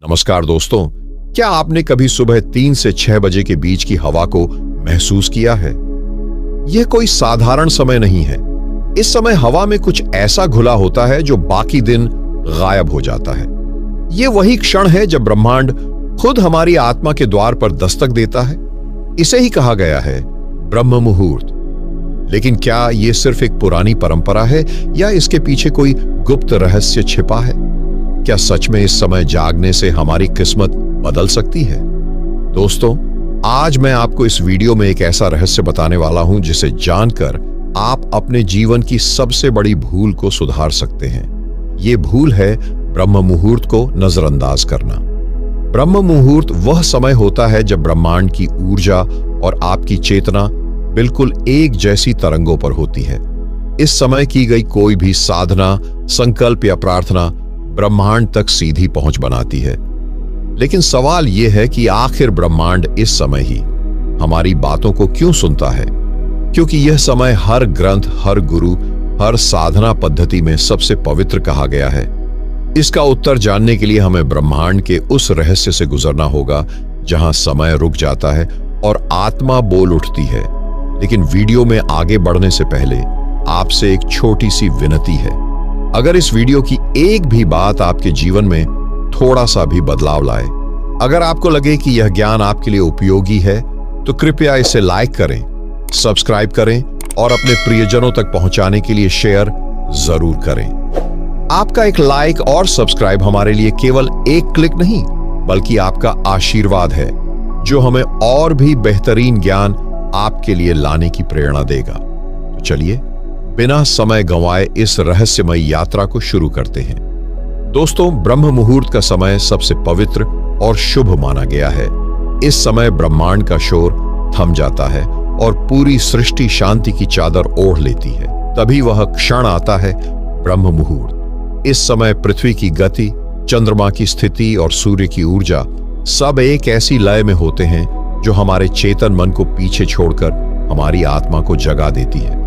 नमस्कार दोस्तों, क्या आपने कभी सुबह 3 से 6 बजे के बीच की हवा को महसूस किया है? यह कोई साधारण समय नहीं है। इस समय हवा में कुछ ऐसा घुला होता है जो बाकी दिन गायब हो जाता है। यह वही क्षण है जब ब्रह्मांड खुद हमारी आत्मा के द्वार पर दस्तक देता है। इसे ही कहा गया है ब्रह्म मुहूर्त। लेकिन क्या यह सिर्फ एक पुरानी परंपरा है या इसके पीछे कोई गुप्त रहस्य छिपा है? क्या सच में इस समय जागने से हमारी किस्मत बदल सकती है? दोस्तों, आज मैं आपको इस वीडियो में एक ऐसा रहस्य बताने वाला हूं जिसे जानकर आप अपने जीवन की सबसे बड़ी भूल को सुधार सकते हैं। ये भूल है ब्रह्म मुहूर्त को नजरअंदाज करना। ब्रह्म मुहूर्त वह समय होता है जब ब्रह्मांड की ऊर्जा और आपकी चेतना बिल्कुल एक जैसी तरंगों पर होती है। इस समय की गई कोई भी साधना, संकल्प या प्रार्थना ब्रह्मांड तक सीधी पहुंच बनाती है। लेकिन सवाल यह है कि आखिर ब्रह्मांड इस समय ही हमारी बातों को क्यों सुनता है? क्योंकि यह समय हर ग्रंथ, हर गुरु, हर साधना पद्धति में सबसे पवित्र कहा गया है। इसका उत्तर जानने के लिए हमें ब्रह्मांड के उस रहस्य से गुजरना होगा जहां समय रुक जाता है और आत्मा बोल उठती है। लेकिन वीडियो में आगे बढ़ने से पहले आपसे एक छोटी सी विनती है। अगर इस वीडियो की एक भी बात आपके जीवन में थोड़ा सा भी बदलाव लाए, अगर आपको लगे कि यह ज्ञान आपके लिए उपयोगी है, तो कृपया इसे लाइक करें, सब्सक्राइब करें और अपने प्रियजनों तक पहुंचाने के लिए शेयर जरूर करें। आपका एक लाइक और सब्सक्राइब हमारे लिए केवल एक क्लिक नहीं, बल्कि आपका आशीर्वाद है जो हमें और भी बेहतरीन ज्ञान आपके लिए लाने की प्रेरणा देगा। तो चलिए बिना समय गंवाए इस रहस्यमयी यात्रा को शुरू करते हैं। दोस्तों, ब्रह्म मुहूर्त का समय सबसे पवित्र और शुभ माना गया है। इस समय ब्रह्मांड का शोर थम जाता है और पूरी सृष्टि शांति की चादर ओढ़ लेती है। तभी वह क्षण आता है, ब्रह्म मुहूर्त। इस समय पृथ्वी की गति, चंद्रमा की स्थिति और सूर्य की ऊर्जा सब एक ऐसी लय में होते हैं जो हमारे चेतन मन को पीछे छोड़कर हमारी आत्मा को जगा देती है।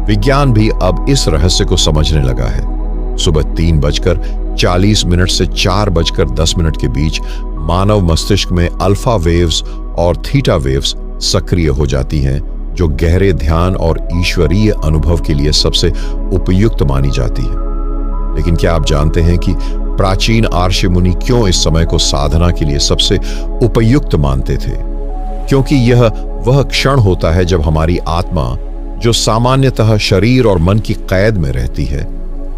विज्ञान भी अब इस रहस्य को समझने लगा है। सुबह 3:40 से 4:10 के बीच मानव मस्तिष्क में अल्फा वेव्स और थीटा वेव्स सक्रिय हो जाती हैं, जो गहरे ध्यान और ईश्वरीय अनुभव के लिए सबसे उपयुक्त मानी जाती है। लेकिन क्या आप जानते हैं कि प्राचीन आर्ष मुनि क्यों इस समय को साधना के लिए सबसे उपयुक्त मानते थे? क्योंकि यह वह क्षण होता है जब हमारी आत्मा, जो सामान्यतः शरीर और मन की कैद में रहती है,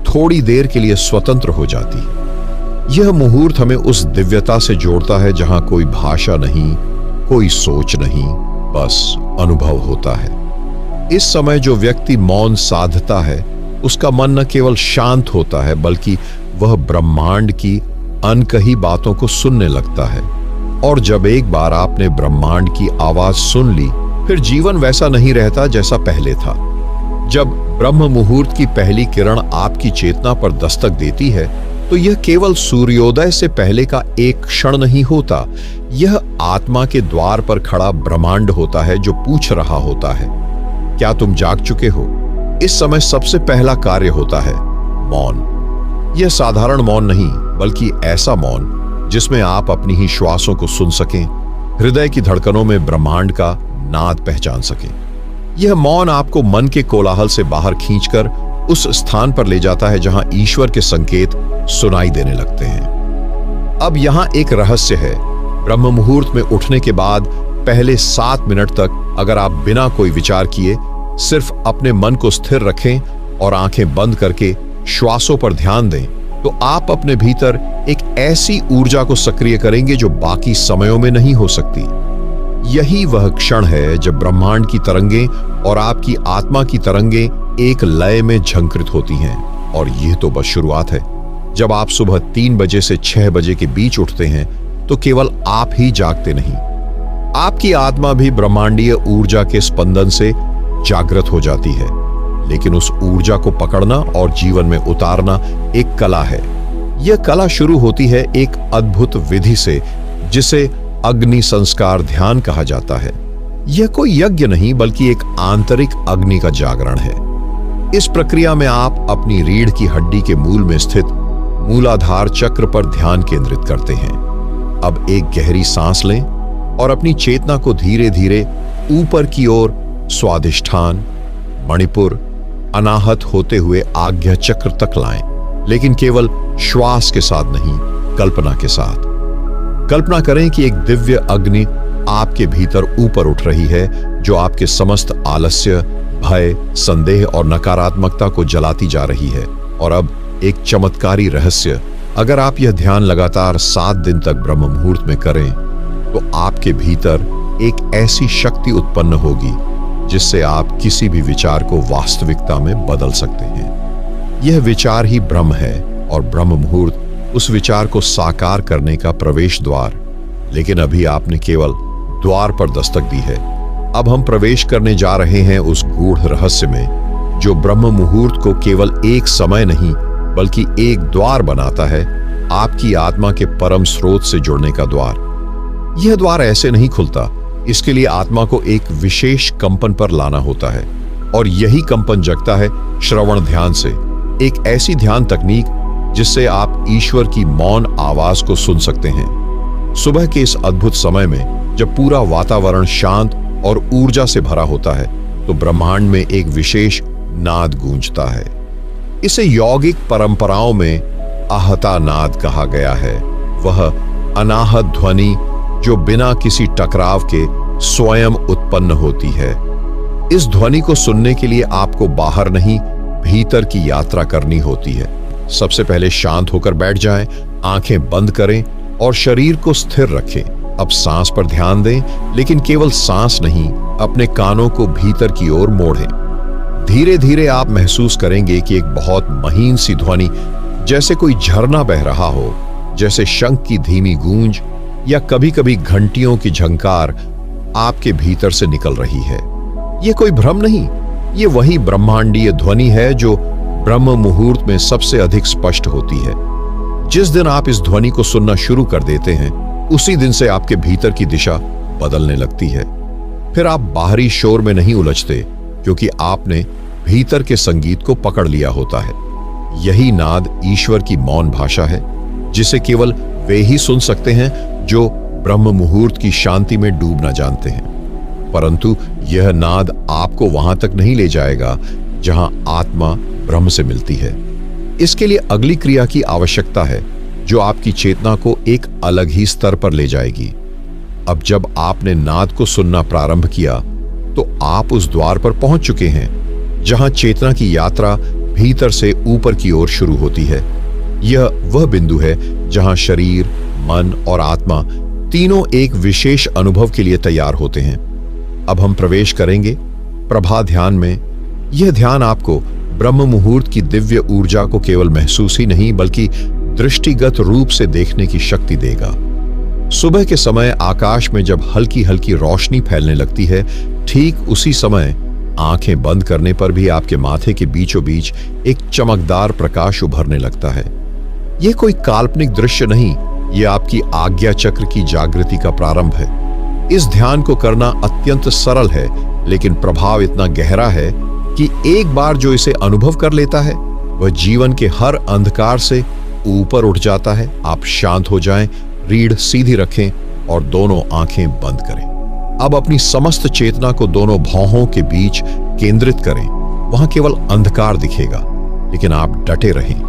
थोड़ी देर के लिए स्वतंत्र हो जाती है। यह मुहूर्त हमें उस दिव्यता से जोड़ता है जहां कोई भाषा नहीं, कोई सोच नहीं, बस अनुभव होता है। इस समय जो व्यक्ति मौन साधता है, उसका मन न केवल शांत होता है, बल्कि वह ब्रह्मांड की अनकही बातों को सुनने लगता है। और जब एक बार आपने ब्रह्मांड की आवाज सुन ली, फिर जीवन वैसा नहीं रहता जैसा पहले था। जब ब्रह्म मुहूर्त की पहली किरण आपकी चेतना पर दस्तक देती है, तो यह केवल सूर्योदय से पहले का एक क्षण नहीं होता। यह आत्मा के द्वार पर खड़ा ब्रह्मांड होता है जो पूछ रहा होता है, क्या तुम जाग चुके हो? इस समय सबसे पहला कार्य होता है मौन। यह साधारण मौन नहीं, बल्कि ऐसा मौन जिसमें आप अपनी ही श्वासों को सुन सकें, हृदय की धड़कनों में ब्रह्मांड का नाद पहचान सकें। यह मौन आपको मन के कोलाहल से बाहर खींचकर उस स्थान पर ले जाता है जहां ईश्वर के संकेत सुनाई देने लगते हैं। अब यहां एक रहस्य है। ब्रह्म मुहूर्त में उठने के बाद पहले 7 मिनट तक अगर आप बिना कोई विचार किए सिर्फ अपने मन को स्थिर रखें और आंखें बंद करके श्वासों पर ध्यान दें, तो आप अपने भीतर एक ऐसी ऊर्जा को सक्रिय करेंगे जो बाकी समयों में नहीं हो सकती। यही वह क्षण है जब ब्रह्मांड की तरंगें और आपकी आत्मा की तरंगें एक लय में झंकृत होती हैं। और यह तो बस शुरुआत है। जब आप सुबह 3 बजे से 6 बजे के बीच उठते हैं, तो केवल आप ही जागते नहीं, आपकी आत्मा भी ब्रह्मांडीय ऊर्जा के स्पंदन से जागृत हो जाती है। लेकिन उस ऊर्जा को पकड़ना और जीवन में उतारना एक कला है। यह कला शुरू होती है एक अद्भुत विधि से, जिसे अग्नि संस्कार ध्यान कहा जाता है। यह कोई यज्ञ नहीं, बल्कि एक आंतरिक अग्नि का जागरण है। इस प्रक्रिया में आप अपनी रीढ़ की हड्डी के मूल में स्थित मूलाधार चक्र पर ध्यान केंद्रित करते हैं। अब एक गहरी सांस लें और अपनी चेतना को धीरे धीरे ऊपर की ओर स्वादिष्ठान, मणिपुर, अनाहत होते हुए आज्ञा चक्र तक लाएं, लेकिन केवल श्वास के साथ नहीं, कल्पना के साथ। कल्पना करें कि एक दिव्य अग्नि आपके भीतर ऊपर उठ रही है, जो आपके समस्त आलस्य, भय, संदेह और नकारात्मकता को जलाती जा रही है। और अब एक चमत्कारी रहस्य, अगर आप यह ध्यान लगातार 7 दिन तक ब्रह्म मुहूर्त में करें तो आपके भीतर एक ऐसी शक्ति उत्पन्न होगी जिससे आप किसी भी विचार को वास्तविकता में बदल सकते हैं। यह विचार ही ब्रह्म है और ब्रह्म मुहूर्त उस विचार को साकार करने का प्रवेश द्वार। लेकिन अभी आपने केवल द्वार पर दस्तक दी है। अब हम प्रवेश करने जा रहे हैं उस गूढ़ रहस्य में, जो ब्रह्म मुहूर्त को केवल एक समय नहीं बल्कि एक द्वार बनाता है, आपकी आत्मा के परम स्रोत से जुड़ने का द्वार। यह द्वार ऐसे नहीं खुलता, इसके लिए आत्मा को एक विशेष कंपन पर लाना होता है, और यही कंपन जगता है श्रवण ध्यान से, एक ऐसी ध्यान तकनीक जिससे आप ईश्वर की मौन आवाज को सुन सकते हैं। सुबह के इस अद्भुत समय में जब पूरा वातावरण शांत और ऊर्जा से भरा होता है तो ब्रह्मांड में एक विशेष नाद गूंजता है। इसे यौगिक परंपराओं में आहता नाद कहा गया है। वह अनाहत ध्वनि जो बिना किसी टकराव के स्वयं उत्पन्न होती है। इस ध्वनि को सुनने के लिए आपको बाहर नहीं, भीतर की यात्रा करनी होती है। सबसे पहले शांत होकर बैठ जाएं, आंखें बंद करें और शरीर को स्थिर रखें। अब सांस पर ध्यान दें, लेकिन केवल सांस नहीं, अपने कानों को भीतर की ओर मोड़ें। धीरे धीरे आप महसूस करेंगे कि एक बहुत महीन सी ध्वनि, जैसे कोई झरना बह रहा हो, जैसे शंख की धीमी गूंज या कभी कभी घंटियों की झंकार आपके भीतर से निकल रही है। यह कोई भ्रम नहीं, ये वही ब्रह्मांडीय ध्वनि है जो ब्रह्म मुहूर्त में सबसे अधिक स्पष्ट होती है। जिस दिन आप इस ध्वनि को सुनना शुरू कर देते हैं, उसी दिन से आपके भीतर की दिशा बदलने लगती है। फिर आप बाहरी शोर में नहीं उलझते, क्योंकि आपने भीतर के संगीत को पकड़ लिया होता है। यही नाद ईश्वर की मौन भाषा है, जिसे केवल वे ही सुन सकते हैं जो ब्रह्म मुहूर्त की शांति में डूबना जानते हैं। परंतु यह नाद आपको वहां तक नहीं ले जाएगा जहां आत्मा ब्रह्म से मिलती है। इसके लिए अगली क्रिया की आवश्यकता है, जो आपकी चेतना को एक अलग ही स्तर पर ले जाएगी। अब जब आपने नाद को सुनना प्रारंभ किया तो आप उस द्वार पर पहुंच चुके हैं जहां चेतना की यात्रा भीतर से ऊपर की ओर शुरू होती है। यह वह बिंदु है जहां शरीर, मन और आत्मा तीनों एक विशेष अनुभव के लिए तैयार होते हैं। अब हम प्रवेश करेंगे प्रभा ध्यान में। यह ध्यान आपको ब्रह्म मुहूर्त की दिव्य ऊर्जा को केवल महसूस ही नहीं बल्कि दृष्टिगत रूप से देखने की शक्ति देगा। सुबह के समय आकाश में जब हल्की हल्की रोशनी फैलने लगती है, ठीक उसी समय आंखें बंद करने पर भी आपके माथे के बीचों बीच एक चमकदार प्रकाश उभरने लगता है। यह कोई काल्पनिक दृश्य नहीं, यह आपकी आज्ञा चक्र की जागृति का प्रारंभ है। इस ध्यान को करना अत्यंत सरल है, लेकिन प्रभाव इतना गहरा है कि एक बार जो इसे अनुभव कर लेता है, वह जीवन के हर अंधकार से ऊपर उठ जाता है। आप शांत हो जाएं, रीढ़ सीधी रखें और दोनों आंखें बंद करें। अब अपनी समस्त चेतना को दोनों भौहों के बीच केंद्रित करें। वहां केवल अंधकार दिखेगा, लेकिन आप डटे रहें।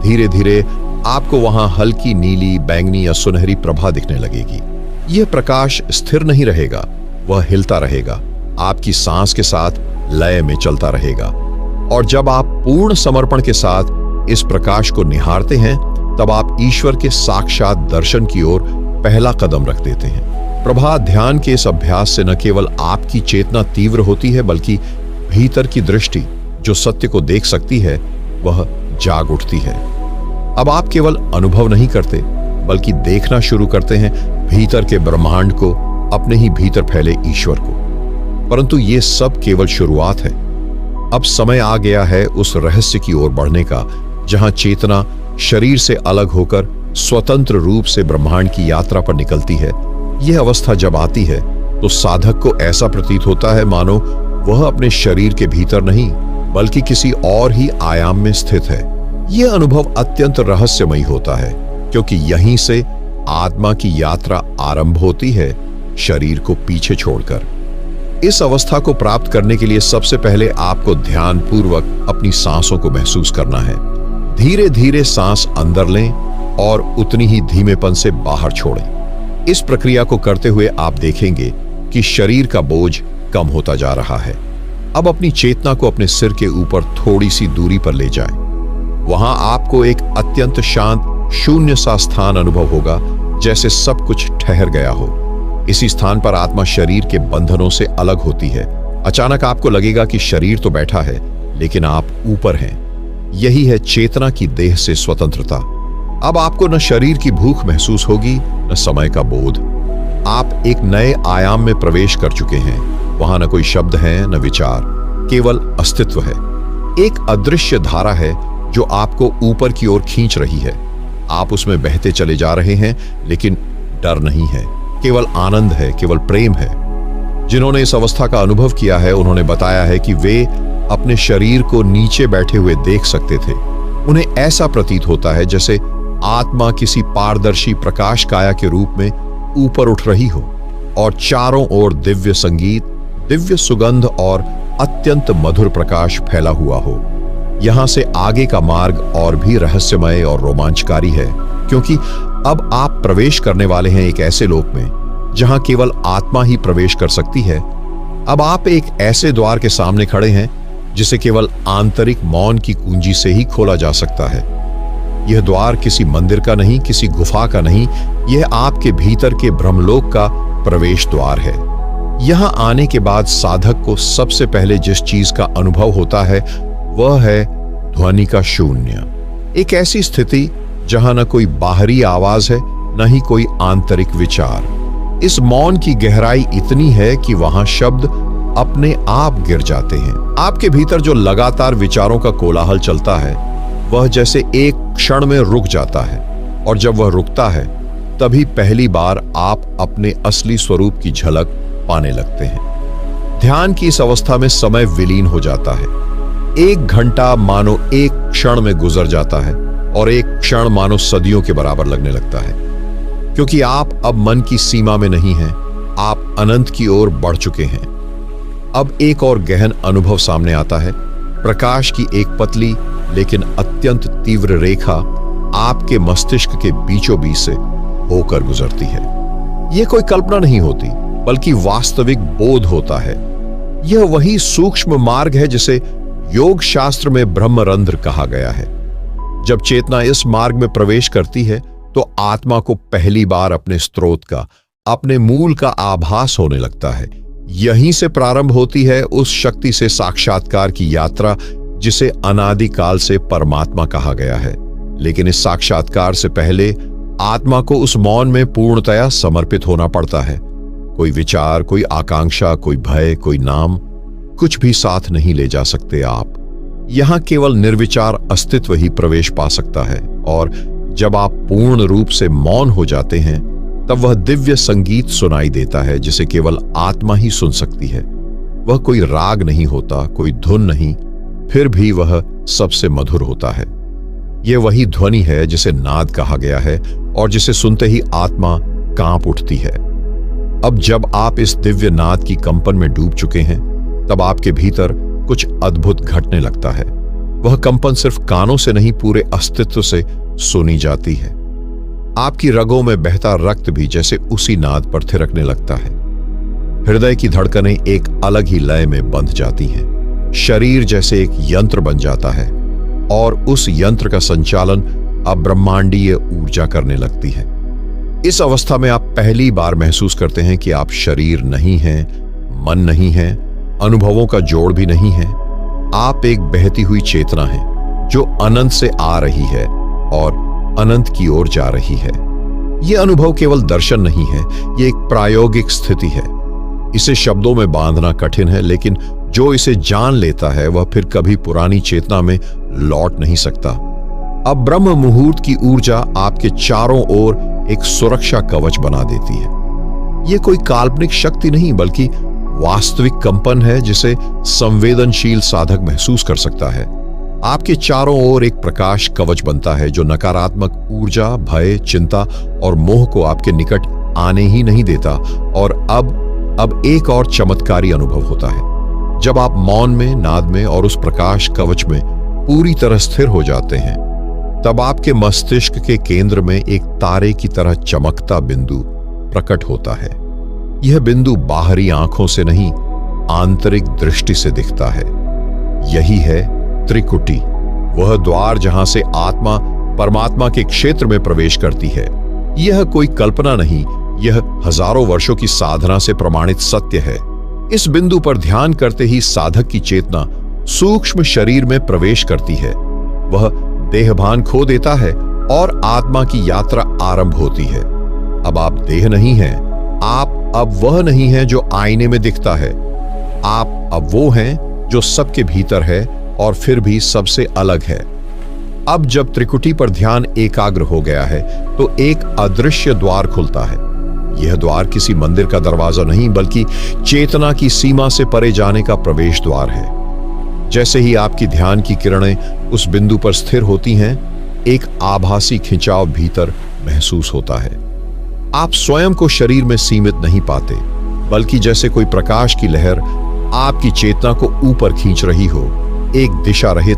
धीरे धीरे आपको वहां हल्की नीली, बैंगनी या सुनहरी प्रभा दिखने लगेगी। यह प्रकाश स्थिर नहीं रहेगा, वह हिलता रहेगा, आपकी सांस के साथ लय में चलता रहेगा। और जब आप पूर्ण समर्पण के साथ इस प्रकाश को निहारते हैं, तब आप ईश्वर के साक्षात दर्शन की ओर पहला कदम रख देते हैं। प्रभात ध्यान के इस अभ्यास से न केवल आपकी चेतना तीव्र होती है, बल्कि भीतर की दृष्टि जो सत्य को देख सकती है, वह जाग उठती है। अब आप केवल अनुभव नहीं करते, बल्कि देखना शुरू करते हैं भीतर के ब्रह्मांड को, अपने ही भीतर फैले ईश्वर को। परंतु ये सब केवल शुरुआत है। अब समय आ गया है उस रहस्य की ओर बढ़ने का, जहां चेतना शरीर से अलग होकर स्वतंत्र रूप से ब्रह्मांड की यात्रा पर निकलती है। यह अवस्था जब आती है तो साधक को ऐसा प्रतीत होता है मानो वह अपने शरीर के भीतर नहीं, बल्कि किसी और ही आयाम में स्थित है। यह अनुभव अत्यंत रहस्यमयी होता है, क्योंकि यहीं से आत्मा की यात्रा आरंभ होती है, शरीर को पीछे छोड़कर। इस अवस्था को प्राप्त करने के लिए सबसे पहले आपको ध्यानपूर्वक अपनी सांसों को महसूस करना है। धीरे धीरे सांस अंदर लें और उतनी ही धीमेपन से बाहर छोड़ें। इस प्रक्रिया को करते हुए आप देखेंगे कि शरीर का बोझ कम होता जा रहा है। अब अपनी चेतना को अपने सिर के ऊपर थोड़ी सी दूरी पर ले जाएं। वहां आपको एक अत्यंत शांत शून्य सा स्थान अनुभव होगा, जैसे सब कुछ ठहर गया हो। इसी स्थान पर आत्मा शरीर के बंधनों से अलग होती है। अचानक आपको लगेगा कि शरीर तो बैठा है, लेकिन आप ऊपर हैं। यही है चेतना की देह से स्वतंत्रता। अब आपको न शरीर की भूख महसूस होगी, न समय का बोध। आप एक नए आयाम में प्रवेश कर चुके हैं। वहां न कोई शब्द है, न विचार, केवल अस्तित्व है। एक अदृश्य धारा है जो आपको ऊपर की ओर खींच रही है। आप उसमें बहते चले जा रहे हैं, लेकिन डर नहीं है, केवल आनंद है, केवल प्रेम है। जिन्होंने इस अवस्था का अनुभव किया है, उन्होंने बताया है कि वे अपने शरीर को नीचे बैठे हुए देख सकते थे। उन्हें ऐसा प्रतीत होता है जैसे आत्मा किसी पारदर्शी प्रकाश काया के रूप में ऊपर उठ रही हो और चारों ओर दिव्य संगीत, दिव्य सुगंध और अत्यंत मधुर प्रकाश फैला हुआ हो। यहां से आगे का मार्ग और भी रहस्यमय और रोमांचकारी है, क्योंकि अब आप प्रवेश करने वाले हैं एक ऐसे लोक में जहां केवल आत्मा ही प्रवेश कर सकती है। अब आप एक ऐसे द्वार के सामने खड़े हैं जिसे केवल आंतरिक मौन की कुंजी से ही खोला जा सकता है। यह द्वार किसी मंदिर का नहीं, किसी गुफा का नहीं, यह आपके भीतर के ब्रह्मलोक का प्रवेश द्वार है। यहां आने के बाद साधक को सबसे पहले जिस चीज का अनुभव होता है वह है ध्वनि का शून्य। एक ऐसी स्थिति जहां न कोई बाहरी आवाज है, न ही कोई आंतरिक विचार। इस मौन की गहराई इतनी है कि वहां शब्द अपने आप गिर जाते हैं। आपके भीतर जो लगातार विचारों का कोलाहल चलता है, वह जैसे एक क्षण में रुक जाता है, और जब वह रुकता है तभी पहली बार आप अपने असली स्वरूप की झलक पाने लगते हैं। ध्यान की इस अवस्था में समय विलीन हो जाता है। एक घंटा मानो एक क्षण में गुजर जाता है और एक क्षण मानो सदियों के बराबर लगने लगता है, क्योंकि आप अब मन की सीमा में नहीं हैं, आप अनंत की ओर बढ़ चुके हैं। अब एक और गहन अनुभव सामने आता है। प्रकाश की एक पतली लेकिन अत्यंत तीव्र रेखा आपके मस्तिष्क के बीचों बीच से होकर गुजरती है। यह कोई कल्पना नहीं होती, बल्कि वास्तविक बोध होता है। यह वही सूक्ष्म मार्ग है जिसे योग शास्त्र में ब्रह्मरंध्र कहा गया है। जब चेतना इस मार्ग में प्रवेश करती है तो आत्मा को पहली बार अपने स्रोत का, अपने मूल का आभास होने लगता है। यहीं से प्रारंभ होती है उस शक्ति से साक्षात्कार की यात्रा जिसे अनादिकाल से परमात्मा कहा गया है। लेकिन इस साक्षात्कार से पहले आत्मा को उस मौन में पूर्णतया समर्पित होना पड़ता है। कोई विचार, कोई आकांक्षा, कोई भय, कोई नाम, कुछ भी साथ नहीं ले जा सकते आप। यहां केवल निर्विचार अस्तित्व ही प्रवेश पा सकता है, और जब आप पूर्ण रूप से मौन हो जाते हैं तब वह दिव्य संगीत सुनाई देता है जिसे केवल आत्मा ही सुन सकती है। वह कोई राग नहीं होता, कोई धुन नहीं, फिर भी वह सबसे मधुर होता है। यह वही ध्वनि है जिसे नाद कहा गया है और जिसे सुनते ही आत्मा कांप उठती है। अब जब आप इस दिव्य नाद की कंपन में डूब चुके हैं, तब आपके भीतर कुछ अद्भुत घटने लगता है। वह कंपन सिर्फ कानों से नहीं, पूरे अस्तित्व से सुनी जाती है। आपकी रगों में बहता रक्त भी जैसे उसी नाद पर थिरकने लगता है। हृदय की धड़कनें एक अलग ही लय में बंध जाती हैं। शरीर जैसे एक यंत्र बन जाता है और उस यंत्र का संचालन अब ब्रह्मांडीय ऊर्जा करने लगती है। इस अवस्था में आप पहली बार महसूस करते हैं कि आप शरीर नहीं हैं, मन नहीं है, अनुभवों का जोड़ भी नहीं है। आप एक बहती हुई चेतना हैं जो अनंत से आ रही है और अनंत की ओर जा रही है। यह अनुभव केवल दर्शन नहीं है, यह एक प्रायोगिक स्थिति है। इसे शब्दों में बांधना कठिन है, लेकिन जो इसे जान लेता है वह फिर कभी पुरानी चेतना में लौट नहीं सकता। अब ब्रह्म मुहूर्त की ऊर्जा आपके चारों ओर एक सुरक्षा कवच बना देती है। यह कोई काल्पनिक शक्ति नहीं, बल्कि वास्तविक कंपन है जिसे संवेदनशील साधक महसूस कर सकता है। आपके चारों ओर एक प्रकाश कवच बनता है जो नकारात्मक ऊर्जा, भय, चिंता और मोह को आपके निकट आने ही नहीं देता। और अब एक और चमत्कारी अनुभव होता है। जब आप मौन में, नाद में और उस प्रकाश कवच में पूरी तरह स्थिर हो जाते हैं, तब आपके मस्तिष्क के केंद्र में एक तारे की तरह चमकता बिंदु प्रकट होता है। यह बिंदु बाहरी आंखों से नहीं, आंतरिक दृष्टि से दिखता है। यही है त्रिकुटी, वह द्वार जहां से आत्मा परमात्मा के क्षेत्र में प्रवेश करती है। यह कोई कल्पना नहीं, यह हजारों वर्षों की साधना से प्रमाणित सत्य है। इस बिंदु पर ध्यान करते ही साधक की चेतना सूक्ष्म शरीर में प्रवेश करती है। वह देहभान खो देता है और आत्मा की यात्रा आरंभ होती है। अब आप देह नहीं हैं, आप अब वह नहीं है जो आईने में दिखता है। आप अब वो हैं जो सबके भीतर है और फिर भी सबसे अलग है। अब जब त्रिकुटी पर ध्यान एकाग्र हो गया है तो एक अदृश्य द्वार खुलता है। यह द्वार किसी मंदिर का दरवाजा नहीं, बल्कि चेतना की सीमा से परे जाने का प्रवेश द्वार है। जैसे ही आपकी ध्यान की किरणें उस बिंदु पर स्थिर होती हैं, एक आभासी खिंचाव भीतर महसूस होता है। आप स्वयं को शरीर में सीमित नहीं पाते, बल्कि जैसे कोई प्रकाश की लहर आपकी चेतना को ऊपर खींच रही हो। एक दिशा रहित,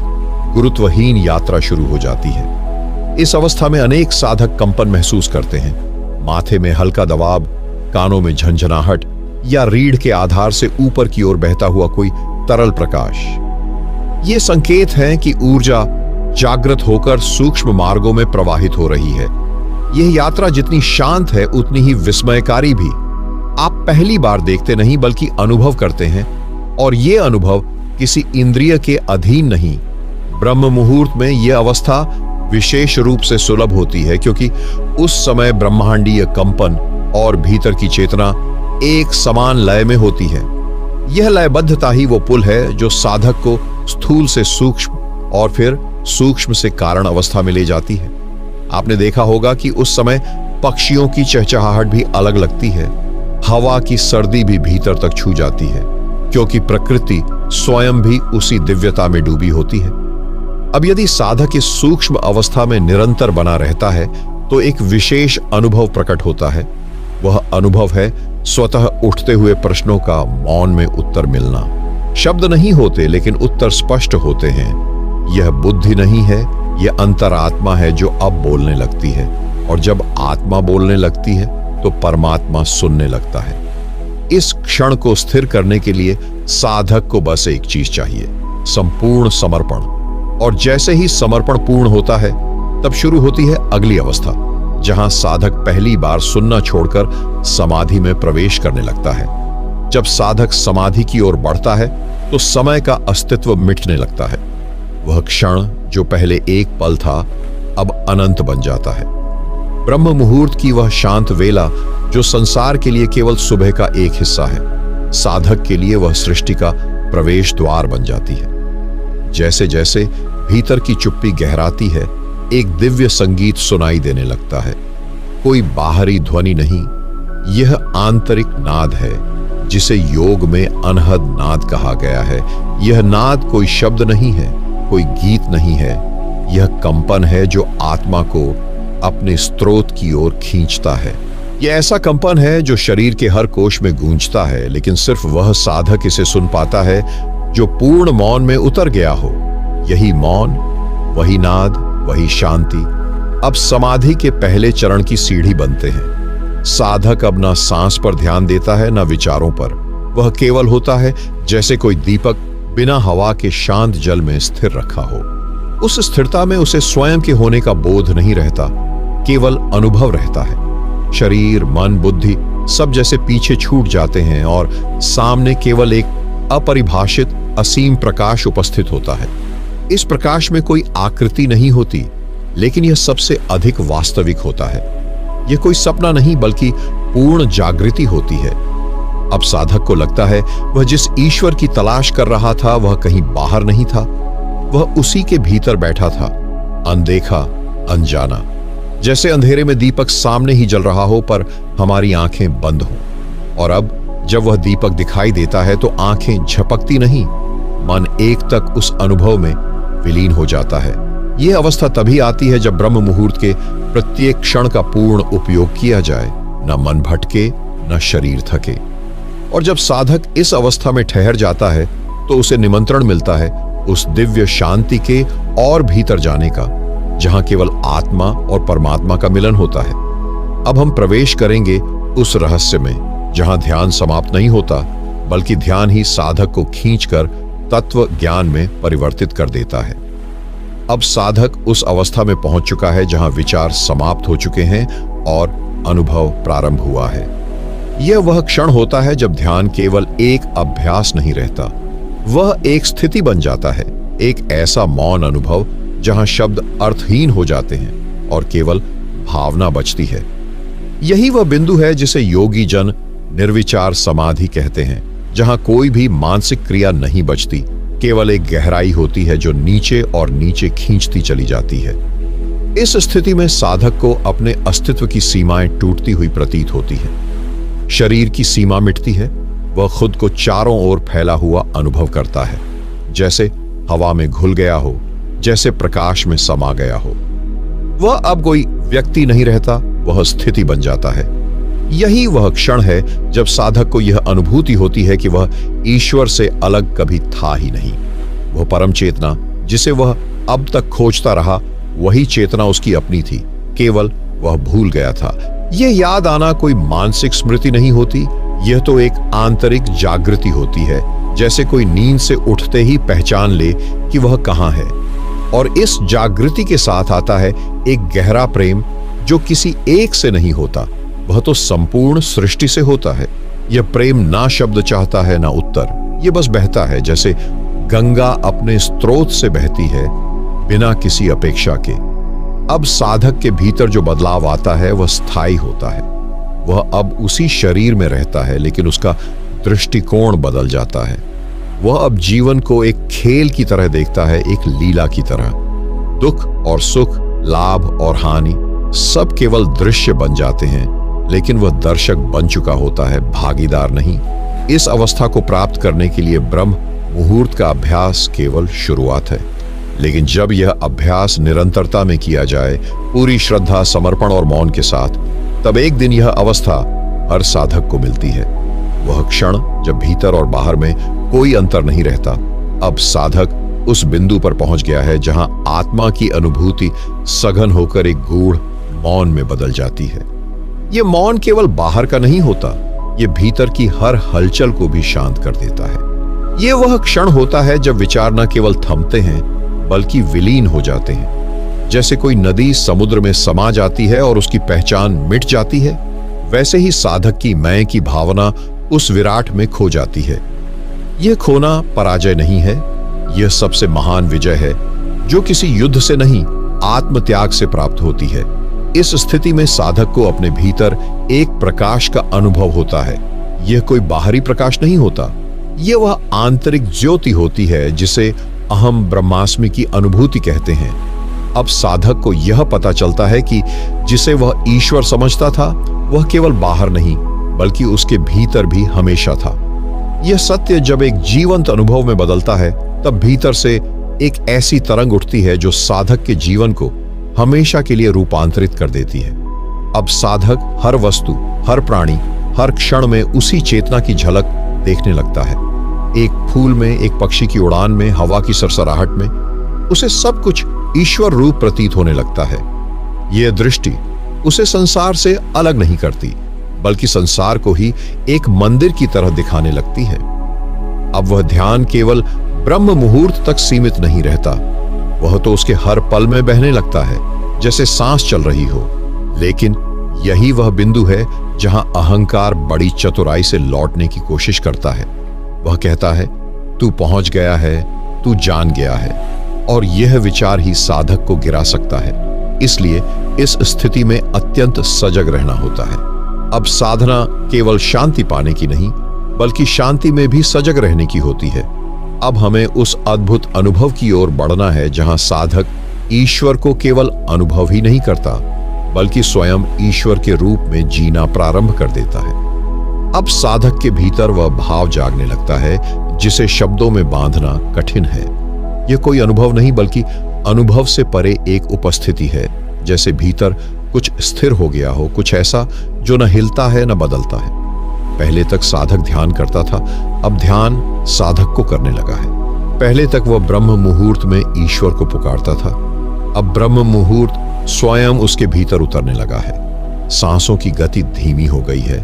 गुरुत्वहीन यात्रा शुरू हो जाती है। इस अवस्था में अनेक साधक कंपन महसूस करते हैं। माथे में हल्का दबाव, कानों में झंझनाहट या रीढ़ के आधार से ऊपर की ओर बहता हुआ कोई तरल प्रकाश। ये संकेत हैं कि ऊर्जा जागृत होकर सूक्ष्म मार्गों में प्रवाहित हो रही है। यह यात्रा जितनी शांत है उतनी ही विस्मयकारी भी। आप पहली बार देखते नहीं बल्कि अनुभव करते हैं, और यह अनुभव किसी इंद्रिय के अधीन नहीं। ब्रह्म मुहूर्त में यह अवस्था विशेष रूप से सुलभ होती है, क्योंकि उस समय ब्रह्मांडीय कंपन और भीतर की चेतना एक समान लय में होती है। यह लयबद्धता ही वो पुल है जो साधक को स्थूल से सूक्ष्म और फिर सूक्ष्म से कारण अवस्था में ले जाती है। आपने देखा होगा कि उस समय पक्षियों की चहचहाहट भी अलग लगती है, हवा की सर्दी भी भीतर तक छू जाती है, क्योंकि प्रकृति स्वयं भी उसी दिव्यता में डूबी होती है। अब यदि साधक इस सूक्ष्म अवस्था में निरंतर बना रहता है तो एक विशेष अनुभव प्रकट होता है। वह अनुभव है स्वतः उठते हुए प्रश्नों का मौन में उत्तर मिलना। शब्द नहीं होते, लेकिन उत्तर स्पष्ट होते हैं। यह बुद्धि नहीं है, यह अंतरात्मा है जो अब बोलने लगती है, और जब आत्मा बोलने लगती है तो परमात्मा सुनने लगता है। इस क्षण को स्थिर करने के लिए साधक को बस एक चीज चाहिए, संपूर्ण समर्पण। और जैसे ही समर्पण पूर्ण होता है, तब शुरू होती है अगली अवस्था, जहां साधक पहली बार सुनना छोड़कर समाधि में प्रवेश करने लगता है। जब साधक समाधि की ओर बढ़ता है तो समय का अस्तित्व मिटने लगता है। वह क्षण जो पहले एक पल था, अब अनंत बन जाता है। ब्रह्म मुहूर्त की वह शांत वेला जो संसार के लिए केवल सुबह का एक हिस्सा है, साधक के लिए वह सृष्टि का प्रवेश द्वार बन जाती है। जैसे जैसे भीतर की चुप्पी गहराती है, एक दिव्य संगीत सुनाई देने लगता है। कोई बाहरी ध्वनि नहीं, यह आंतरिक नाद है, जिसे योग में अनहद नाद कहा गया है। यह नाद कोई शब्द नहीं है, कोई गीत नहीं है, यह कंपन है जो आत्मा को अपने स्रोत की ओर खींचता है। यह ऐसा कंपन है जो शरीर के हर कोश में गूंजता है, लेकिन सिर्फ वह साधक इसे सुन पाता है जो पूर्ण मौन में उतर गया हो। यही मौन, वही नाद, वही शांति अब समाधि के पहले चरण की सीढ़ी बनते हैं। साधक अब ना सांस पर ध्यान देता है, ना विचारों पर। वह केवल होता है जैसे कोई दीपक बिना हवा के शांत जल में स्थिर रखा हो। उस स्थिरता में उसे स्वयं के होने का बोध नहीं रहता, केवल अनुभव रहता है। शरीर, मन, बुद्धि सब जैसे पीछे छूट जाते हैं और सामने केवल एक अपरिभाषित असीम प्रकाश उपस्थित होता है। इस प्रकाश में कोई आकृति नहीं होती, लेकिन यह सबसे अधिक वास्तविक होता है। यह कोई सपना नहीं बल्कि पूर्ण जागृति होती है। अब साधक को लगता है वह जिस ईश्वर की तलाश कर रहा था वह कहीं बाहर नहीं था, वह उसी के भीतर बैठा था, अनदेखा, अनजाना। जैसे अंधेरे में दीपक सामने ही जल रहा हो पर हमारी आंखें बंद हों। और अब जब वह दीपक दिखाई देता है तो आंखें झपकती नहीं, मन एक तक उस अनुभव में विलीन हो जाता है। यह अवस्था तभी आती है जब ब्रह्म मुहूर्त के प्रत्येक क्षण का पूर्ण उपयोग किया जाए, न मन भटके न शरीर थके। और जब साधक इस अवस्था में ठहर जाता है तो उसे निमंत्रण मिलता है उस दिव्य शांति के और भीतर जाने का, जहां केवल आत्मा और परमात्मा का मिलन होता है। अब हम प्रवेश करेंगे उस रहस्य में जहां ध्यान समाप्त नहीं होता, बल्कि ध्यान ही साधक को खींचकर तत्व ज्ञान में परिवर्तित कर देता है। अब साधक उस अवस्था में पहुंच चुका है जहां विचार समाप्त हो चुके हैं और अनुभव प्रारंभ हुआ है। यह वह क्षण होता है जब ध्यान केवल एक अभ्यास नहीं रहता, वह एक स्थिति बन जाता है, एक ऐसा मौन अनुभव जहां शब्द अर्थहीन हो जाते हैं और केवल भावना बचती है। यही वह बिंदु है जिसे योगी जन निर्विचार समाधि कहते हैं, जहां कोई भी मानसिक क्रिया नहीं बचती, केवल एक गहराई होती है जो नीचे और नीचे खींचती चली जाती है। इस स्थिति में साधक को अपने अस्तित्व की सीमाएं टूटती हुई प्रतीत होती है। शरीर की सीमा मिटती है, वह खुद को चारों ओर फैला हुआ अनुभव करता है, जैसे हवा में घुल गया हो, जैसे प्रकाश में समा गया हो। वह अब कोई व्यक्ति नहीं रहता, वह स्थिति बन जाता है। यही वह क्षण है जब साधक को यह अनुभूति होती है कि वह ईश्वर से अलग कभी था ही नहीं। वह परम चेतना जिसे वह अब तक खोजता रहा, वही चेतना उसकी अपनी थी, केवल वह भूल गया था। यह याद आना कोई मानसिक स्मृति नहीं होती, यह तो एक आंतरिक जागृति होती है, जैसे कोई नींद से उठते ही पहचान ले कि वह कहां है। और इस जागृति के साथ आता है एक गहरा प्रेम जो किसी एक से नहीं होता, वह तो संपूर्ण सृष्टि से होता है। यह प्रेम ना शब्द चाहता है ना उत्तर, यह बस बहता है जैसे गंगा अपने स्रोत से बहती है, बिना किसी अपेक्षा के। अब साधक के भीतर जो बदलाव आता है वह स्थायी होता है। वह अब उसी शरीर में रहता है, लेकिन उसका दृष्टिकोण बदल जाता है। वह अब जीवन को एक खेल की तरह देखता है, एक लीला की तरह। दुख और सुख, लाभ और हानि सब केवल दृश्य बन जाते हैं, लेकिन वह दर्शक बन चुका होता है, भागीदार नहीं। इस अवस्था को प्राप्त करने के लिए ब्रह्म मुहूर्त का अभ्यास केवल शुरुआत है, लेकिन जब यह अभ्यास निरंतरता में किया जाए, पूरी श्रद्धा, समर्पण और मौन के साथ, तब एक दिन यह अवस्था हर साधक को मिलती है। वह क्षण जब भीतर और बाहर में कोई अंतर नहीं रहता। अब साधक उस बिंदु पर पहुंच गया है जहां आत्मा की अनुभूति सघन होकर एक गूढ़ मौन में बदल जाती है। यह मौन केवल बाहर का नहीं होता, यह भीतर की हर हलचल को भी शांत कर देता है। यह वह क्षण होता है जब विचार न केवल थमते हैं बल्कि विलीन हो जाते हैं। जैसे कोई नदी समुद्र में समा जाती है और उसकी पहचान मिट जाती है, वैसे ही साधक की मैं की भावना उस विराट में खो जाती है। यह खोना पराजय नहीं है, यह सबसे महान विजय है जो किसी युद्ध से नहीं, आत्मत्याग से प्राप्त होती है। इस स्थिति में साधक को अपने भीतर एक प्रकाश का अनुभव होता है। यह कोई बाहरी प्रकाश नहीं होता, यह वह आंतरिक ज्योति होती है जिसे अहम ब्रह्मास्मि की अनुभूति कहते हैं। अब साधक को यह पता चलता है कि जिसे वह ईश्वर समझता था, वह केवल बाहर नहीं बल्कि उसके भीतर भी हमेशा था। यह सत्य जब एक जीवंत अनुभव में बदलता है, तब भीतर से एक ऐसी तरंग उठती है जो साधक के जीवन को हमेशा के लिए रूपांतरित कर देती है। अब साधक हर वस्तु, हर प्राणी, हर क्षण में उसी चेतना की झलक देखने लगता है। एक फूल में, एक पक्षी की उड़ान में, हवा की सरसराहट में, उसे सब कुछ ईश्वर रूप प्रतीत होने लगता है। यह दृष्टि उसे संसार से अलग नहीं करती, बल्कि संसार को ही एक मंदिर की तरह दिखाने लगती है। अब वह ध्यान केवल ब्रह्म मुहूर्त तक सीमित नहीं रहता, वह तो उसके हर पल में बहने लगता है, जैसे सांस चल रही हो। लेकिन यही वह बिंदु है जहां अहंकार बड़ी चतुराई से लौटने की कोशिश करता है। वह कहता है, तू पहुंच गया है, तू जान गया है, और यह विचार ही साधक को गिरा सकता है। इसलिए इस स्थिति में अत्यंत सजग रहना होता है। अब साधना केवल शांति पाने की नहीं, बल्कि शांति में भी सजग रहने की होती है। अब हमें उस अद्भुत अनुभव की ओर बढ़ना है जहां साधक ईश्वर को केवल अनुभव ही नहीं करता, बल्कि स्वयं ईश्वर के रूप में जीना प्रारंभ कर देता है। अब साधक के भीतर वह भाव जागने लगता है जिसे शब्दों में बांधना कठिन है। यह कोई अनुभव नहीं बल्कि अनुभव से परे एक उपस्थिति है, जैसे भीतर कुछ स्थिर हो गया हो, कुछ ऐसा जो न हिलता है न बदलता है। पहले तक साधक ध्यान करता था, अब ध्यान साधक को करने लगा है। पहले तक वह ब्रह्म मुहूर्त में ईश्वर को पुकारता था, अब ब्रह्म मुहूर्त स्वयं उसके भीतर उतरने लगा है। सांसों की गति धीमी हो गई है,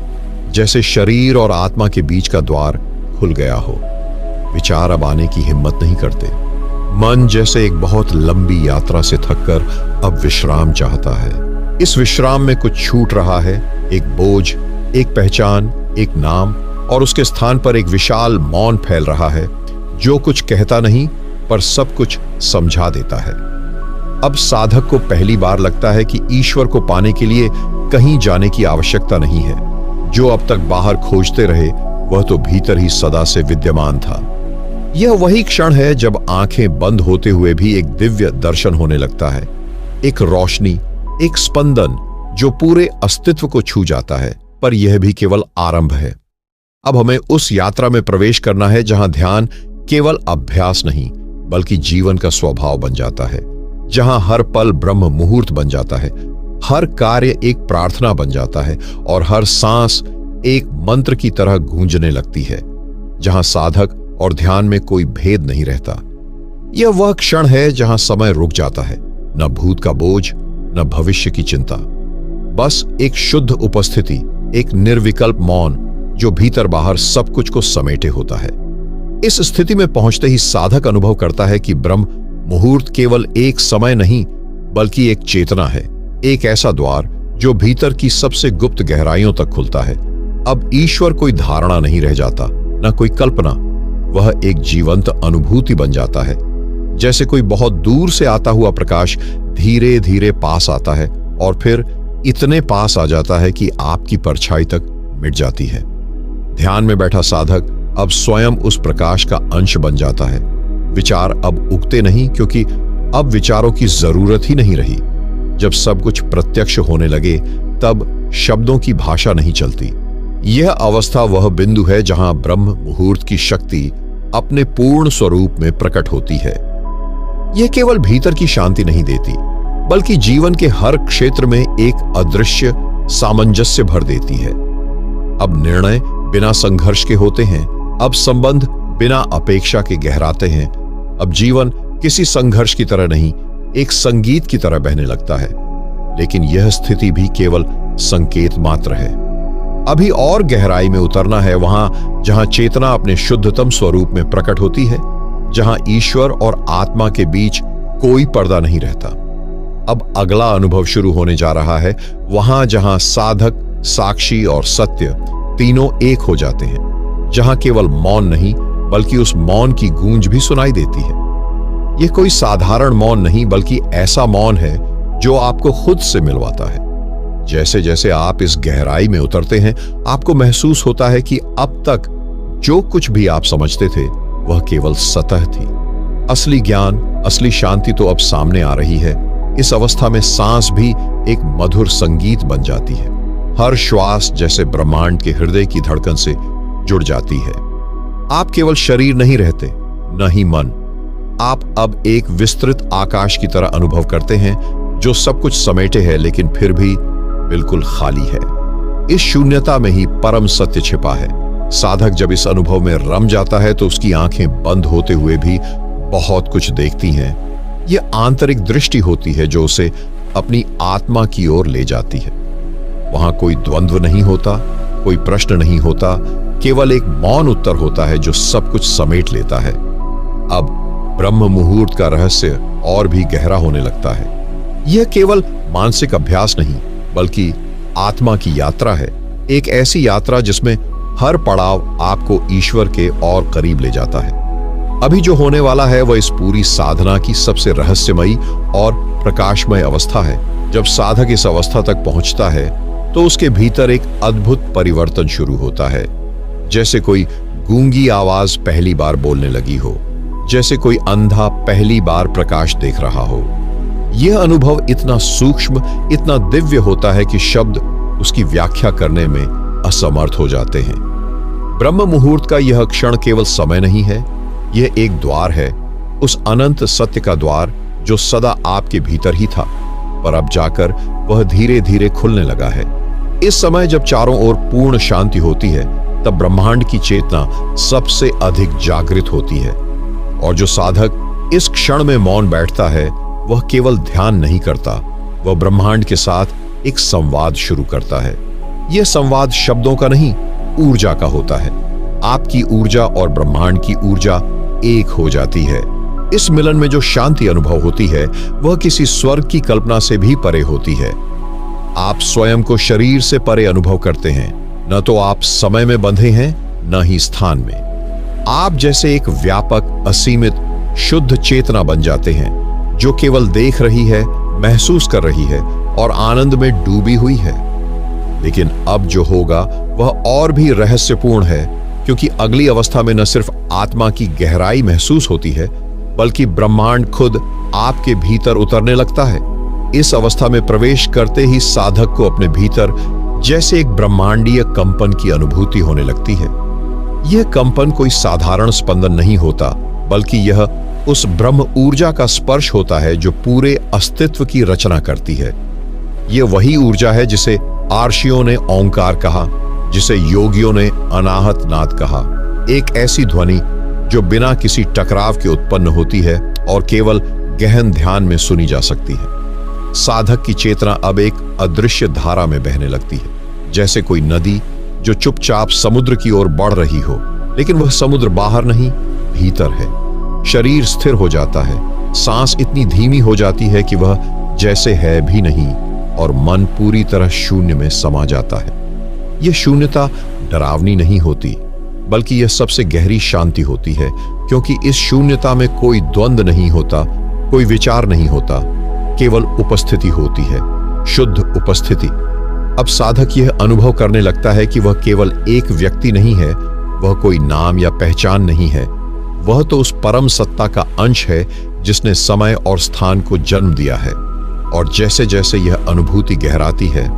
जैसे शरीर और आत्मा के बीच का द्वार खुल गया हो। विचार अब आने की हिम्मत नहीं करते। मन जैसे एक बहुत लंबी यात्रा से थककर अब विश्राम चाहता है। इस विश्राम में कुछ छूट रहा है, एक बोझ, एक पहचान, एक नाम, और उसके स्थान पर एक विशाल मौन फैल रहा है, जो कुछ कहता नहीं पर सब कुछ समझा देता है। अब साधक को पहली बार लगता है कि ईश्वर को पाने के लिए कहीं जाने की आवश्यकता नहीं है। जो अब तक बाहर खोजते रहे वह तो भीतर ही सदा से विद्यमान था। यह वही क्षण है जब आंखें बंद होते हुए भी एक दिव्य दर्शन होने लगता है, एक रोशनी, एक स्पंदन जो पूरे अस्तित्व को छू जाता है। पर यह भी केवल आरंभ है। अब हमें उस यात्रा में प्रवेश करना है जहां ध्यान केवल अभ्यास नहीं बल्कि जीवन का स्वभाव बन जाता है, जहां हर पल ब्रह्म मुहूर्त बन जाता है, हर कार्य एक प्रार्थना बन जाता है और हर सांस एक मंत्र की तरह गूंजने लगती है, जहां साधक और ध्यान में कोई भेद नहीं रहता। यह वह क्षण है जहां समय रुक जाता है, न भूत का बोझ न भविष्य की चिंता, बस एक शुद्ध उपस्थिति, एक निर्विकल्प मौन जो भीतर बाहर सब कुछ को समेटे होता है। इस स्थिति में पहुंचते ही साधक अनुभव करता है कि ब्रह्म मुहूर्त केवल एक समय नहीं बल्कि एक चेतना है, एक ऐसा द्वार जो भीतर की सबसे गुप्त गहराइयों तक खुलता है। अब ईश्वर कोई धारणा नहीं रह जाता, न कोई कल्पना, वह एक जीवंत अनुभूति बन जाता है। जैसे कोई बहुत दूर से आता हुआ प्रकाश धीरे धीरे पास आता है और फिर इतने पास आ जाता है कि आपकी परछाई तक मिट जाती है। ध्यान में बैठा साधक अब स्वयं उस प्रकाश का अंश बन जाता है। विचार अब उगते नहीं, क्योंकि अब विचारों की जरूरत ही नहीं रही। जब सब कुछ प्रत्यक्ष होने लगे तब शब्दों की भाषा नहीं चलती। यह अवस्था वह बिंदु है जहां ब्रह्म मुहूर्त की शक्ति अपने पूर्ण स्वरूप में प्रकट होती है। यह केवल भीतर की शांति नहीं देती बल्कि जीवन के हर क्षेत्र में एक अदृश्य सामंजस्य भर देती है। अब निर्णय बिना संघर्ष के होते हैं, अब संबंध बिना अपेक्षा के गहराते हैं, अब जीवन किसी संघर्ष की तरह नहीं, एक संगीत की तरह बहने लगता है। लेकिन यह स्थिति भी केवल संकेत मात्र है। अभी और गहराई में उतरना है, वहां जहां चेतना अपने शुद्धतम स्वरूप में प्रकट होती है, जहां ईश्वर और आत्मा के बीच कोई पर्दा नहीं रहता। अब अगला अनुभव शुरू होने जा रहा है, वहां जहां साधक, साक्षी और सत्य तीनों एक हो जाते हैं, जहां केवल मौन नहीं बल्कि उस मौन की गूंज भी सुनाई देती है। यह कोई साधारण मौन नहीं बल्कि ऐसा मौन है जो आपको खुद से मिलवाता है। जैसे जैसे आप इस गहराई में उतरते हैं, आपको महसूस होता है कि अब तक जो कुछ भी आप समझते थे वह केवल सतह थी। असली ज्ञान, असली शांति तो अब सामने आ रही है। इस अवस्था में सांस भी एक मधुर संगीत बन जाती है। हर श्वास जैसे ब्रह्मांड के हृदय की धड़कन से जुड़ जाती है। आप केवल शरीर नहीं रहते, न ही मन। आप अब एक विस्तृत आकाश की तरह अनुभव करते हैं जो सब कुछ समेटे है लेकिन फिर भी बिल्कुल खाली है। इस शून्यता में ही परम सत्य छिपा है। साधक जब इस अनुभव में रम जाता है तो उसकी आंखें बंद होते हुए भी बहुत कुछ देखती हैं। यह आंतरिक दृष्टि होती है जो उसे अपनी आत्मा की ओर ले जाती है। वहां कोई द्वंद्व नहीं होता, कोई प्रश्न नहीं होता, केवल एक मौन उत्तर होता है जो सब कुछ समेट लेता है। अब ब्रह्म मुहूर्त का रहस्य और भी गहरा होने लगता है। यह केवल मानसिक अभ्यास नहीं बल्कि आत्मा की यात्रा है, एक ऐसी यात्रा जिसमें हर पड़ाव आपको ईश्वर के और करीब ले जाता है। अभी जो होने वाला है वह इस पूरी साधना की सबसे रहस्यमयी और प्रकाशमय अवस्था है। जब साधक इस अवस्था तक पहुंचता है तो उसके भीतर एक अद्भुत परिवर्तन शुरू होता है। जैसे कोई गूंगी आवाज पहली बार बोलने लगी हो, जैसे कोई अंधा पहली बार प्रकाश देख रहा हो। यह अनुभव इतना सूक्ष्म, इतना दिव्य होता है कि शब्द उसकी व्याख्या करने में असमर्थ हो जाते हैं। ब्रह्म मुहूर्त का यह क्षण केवल समय नहीं है, यह एक द्वार है, उस अनंत सत्य का द्वार जो सदा आपके भीतर ही था, पर अब जाकर वह धीरे धीरे खुलने लगा है। इस समय जब चारों ओर पूर्ण शांति होती है, तब ब्रह्मांड की चेतना सबसे अधिक जागृत होती है। और जो साधक इस क्षण में मौन बैठता है, वह केवल ध्यान नहीं करता, वह ब्रह्मांड के साथ एक संवाद शुरू करता है। यह संवाद शब्दों का नहीं, ऊर्जा का होता है। आपकी ऊर्जा और ब्रह्मांड की ऊर्जा एक हो जाती है। इस मिलन में जो शांति अनुभव होती है, वह किसी स्वर्ग की कल्पना से भी परे होती है। आप स्वयं को शरीर से परे अनुभव करते हैं। न तो आप समय में बंधे हैं, न ही स्थान में। आप जैसे एक व्यापक, असीमित, शुद्ध चेतना बन जाते हैं, जो केवल देख रही है, महसूस कर रही है और आनंद में डूबी हुई है। लेकिन अब जो होगा वह और भी रहस्यपूर्ण है, क्योंकि अगली अवस्था में न सिर्फ आत्मा की गहराई महसूस होती है, बल्कि ब्रह्मांड खुद आपके भीतर उतरने लगता है। इस अवस्था में प्रवेश करते ही साधक को अपने भीतर जैसे एक ब्रह्मांडीय कंपन की अनुभूति होने लगती है। यह कंपन कोई साधारण स्पंदन नहीं होता, बल्कि यह उस ब्रह्म ऊर्जा का स्पर्श होता है जो पूरे अस्तित्व की रचना करती है। यह वही ऊर्जा है जिसे आर्षियों ने ओंकार कहा, जिसे योगियों ने अनाहत नाद कहा। एक ऐसी ध्वनि जो बिना किसी टकराव के उत्पन्न होती है और केवल गहन ध्यान में सुनी जा सकती है। साधक की चेतना अब एक अदृश्य धारा में बहने लगती है, जैसे कोई नदी जो चुपचाप समुद्र की ओर बढ़ रही हो, लेकिन वह समुद्र बाहर नहीं, भीतर है। शरीर स्थिर हो जाता है, सांस इतनी धीमी हो जाती है कि वह जैसे है भी नहीं, और मन पूरी तरह शून्य में समा जाता है। यह शून्यता डरावनी नहीं होती, बल्कि यह सबसे गहरी शांति होती है, क्योंकि इस शून्यता में कोई द्वंद्व नहीं होता, कोई विचार नहीं होता, केवल उपस्थिति होती है, शुद्ध उपस्थिति। अब साधक यह अनुभव करने लगता है कि वह केवल एक व्यक्ति नहीं है, वह कोई नाम या पहचान नहीं है, वह तो उस परम सत्ता का अंश है जिसने समय और स्थान को जन्म दिया है। और जैसे जैसे यह अनुभूति गहराती है,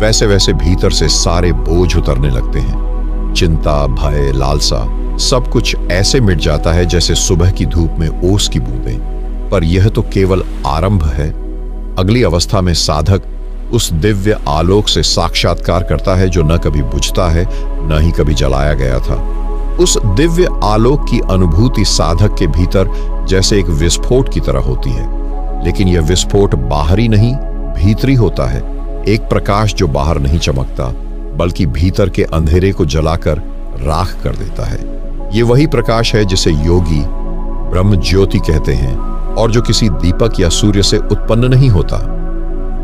वैसे वैसे भीतर से सारे बोझ उतरने लगते हैं। चिंता, भय, लालसा, सब कुछ ऐसे मिट जाता है जैसे सुबह की धूप में ओस की बूंदें। पर यह तो केवल आरंभ है। अगली अवस्था में साधक उस दिव्य आलोक से साक्षात्कार करता है जो न कभी बुझता है, न ही कभी जलाया गया था। उस दिव्य आलोक की अनुभूति साधक के भीतर जैसे एक विस्फोट की तरह होती है, लेकिन यह विस्फोट बाहरी नहीं, भीतरी होता है। एक प्रकाश जो बाहर नहीं चमकता, बल्कि भीतर के अंधेरे को जलाकर राख कर देता है। यह वही प्रकाश है जिसे योगी ब्रह्म ज्योति कहते हैं, और जो किसी दीपक या सूर्य से उत्पन्न नहीं होता।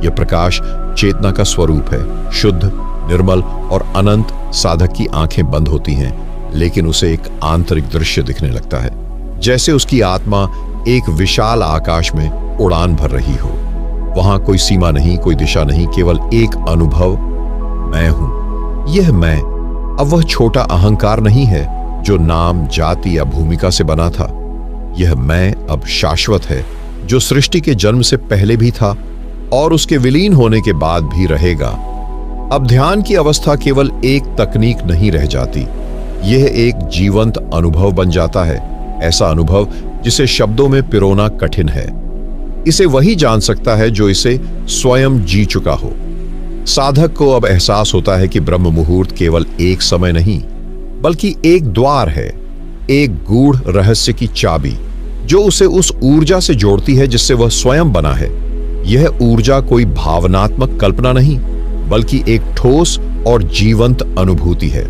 यह प्रकाश चेतना का स्वरूप है, शुद्ध, निर्मल और अनंत। साधक की आंखें बंद होती हैं, लेकिन उसे एक आंतरिक दृश्य दिखने लगता है, जैसे उसकी आत्मा एक विशाल आकाश में उड़ान भर रही हो। वहां कोई सीमा नहीं, कोई दिशा नहीं, केवल एक अनुभव, मैं हूं। यह मैं अब वह छोटा अहंकार नहीं है जो नाम, जाति या भूमिका से बना था। यह मैं अब शाश्वत है, जो सृष्टि के जन्म से पहले भी था और उसके विलीन होने के बाद भी रहेगा। अब ध्यान की अवस्था केवल एक तकनीक नहीं रह जाती, यह एक जीवंत अनुभव बन जाता है। ऐसा अनुभव जिसे शब्दों में पिरोना कठिन है। इसे वही जान सकता है जो इसे स्वयं जी चुका हो। साधक को अब एहसास होता है कि ब्रह्म मुहूर्त केवल एक समय नहीं, बल्कि एक द्वार है, एक गूढ़ रहस्य की चाबी जो उसे उस ऊर्जा से जोड़ती है जिससे वह स्वयं बना है। यह ऊर्जा कोई भावनात्मक कल्पना नहीं, बल्कि एक ठोस और जीवंत अनुभूति है।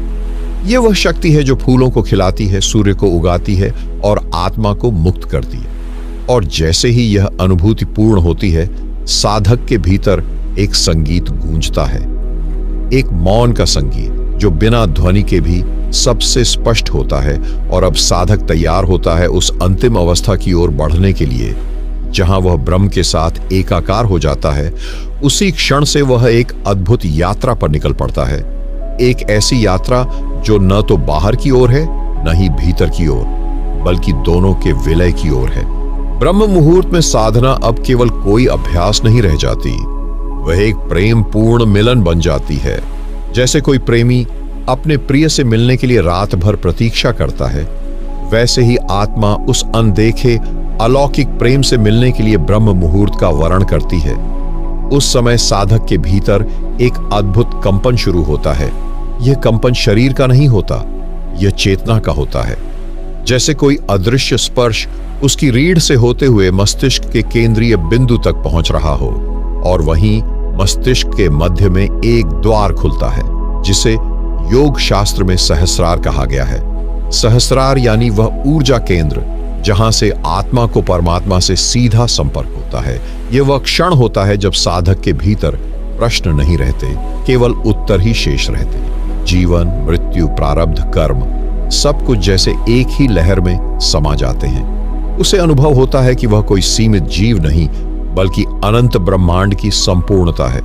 यह वह शक्ति है जो फूलों को खिलाती है, सूर्य को उगाती है और आत्मा को मुक्त करती है। और जैसे ही यह अनुभूति पूर्ण होती है, साधक के भीतर एक संगीत गूंजता है, एक मौन का संगीत जो बिना ध्वनि के भी सबसे स्पष्ट होता है। और अब साधक तैयार होता है उस अंतिम अवस्था की ओर बढ़ने के लिए, जहां वह ब्रह्म के साथ एकाकार हो जाता है। उसी क्षण से वह एक अद्भुत यात्रा पर निकल पड़ता है, एक ऐसी यात्रा जो न तो बाहर की ओर है, न ही भीतर की ओर, बल्कि दोनों के विलय की ओर है। ब्रह्म मुहूर्त में साधना अब केवल कोई अभ्यास नहीं रह जाती, वह एक प्रेम पूर्ण मिलन बन जाती है। जैसे कोई प्रेमी अपने प्रिय से मिलने के लिए रात भर प्रतीक्षा करता है, वैसे ही आत्मा उस अनदेखे अलौकिक प्रेम से मिलने के लिए ब्रह्म मुहूर्त का वर्ण करती है। उस समय साधक के भीतर एक अद्भुत कंपन शुरू होता है। यह कंपन शरीर का नहीं होता, यह चेतना का होता है। जैसे कोई अदृश्य स्पर्श उसकी रीढ़ से होते हुए मस्तिष्क के केंद्रीय बिंदु तक पहुंच रहा हो, और वहीं मस्तिष्क के मध्य में एक द्वार खुलता है जिसे योग शास्त्र में सहस्रार कहा गया है। सहस्रार यानी वह ऊर्जा केंद्र जहां से आत्मा को परमात्मा से सीधा संपर्क होता है। यह वह क्षण होता है जब साधक के भीतर प्रश्न नहीं रहते, केवल उत्तर ही शेष रहते। जीवन, मृत्यु, प्रारब्ध, कर्म सब कुछ जैसे एक ही लहर में समा जाते हैं। उसे अनुभव होता है कि वह कोई सीमित जीव नहीं, बल्कि अनंत ब्रह्मांड की संपूर्णता है।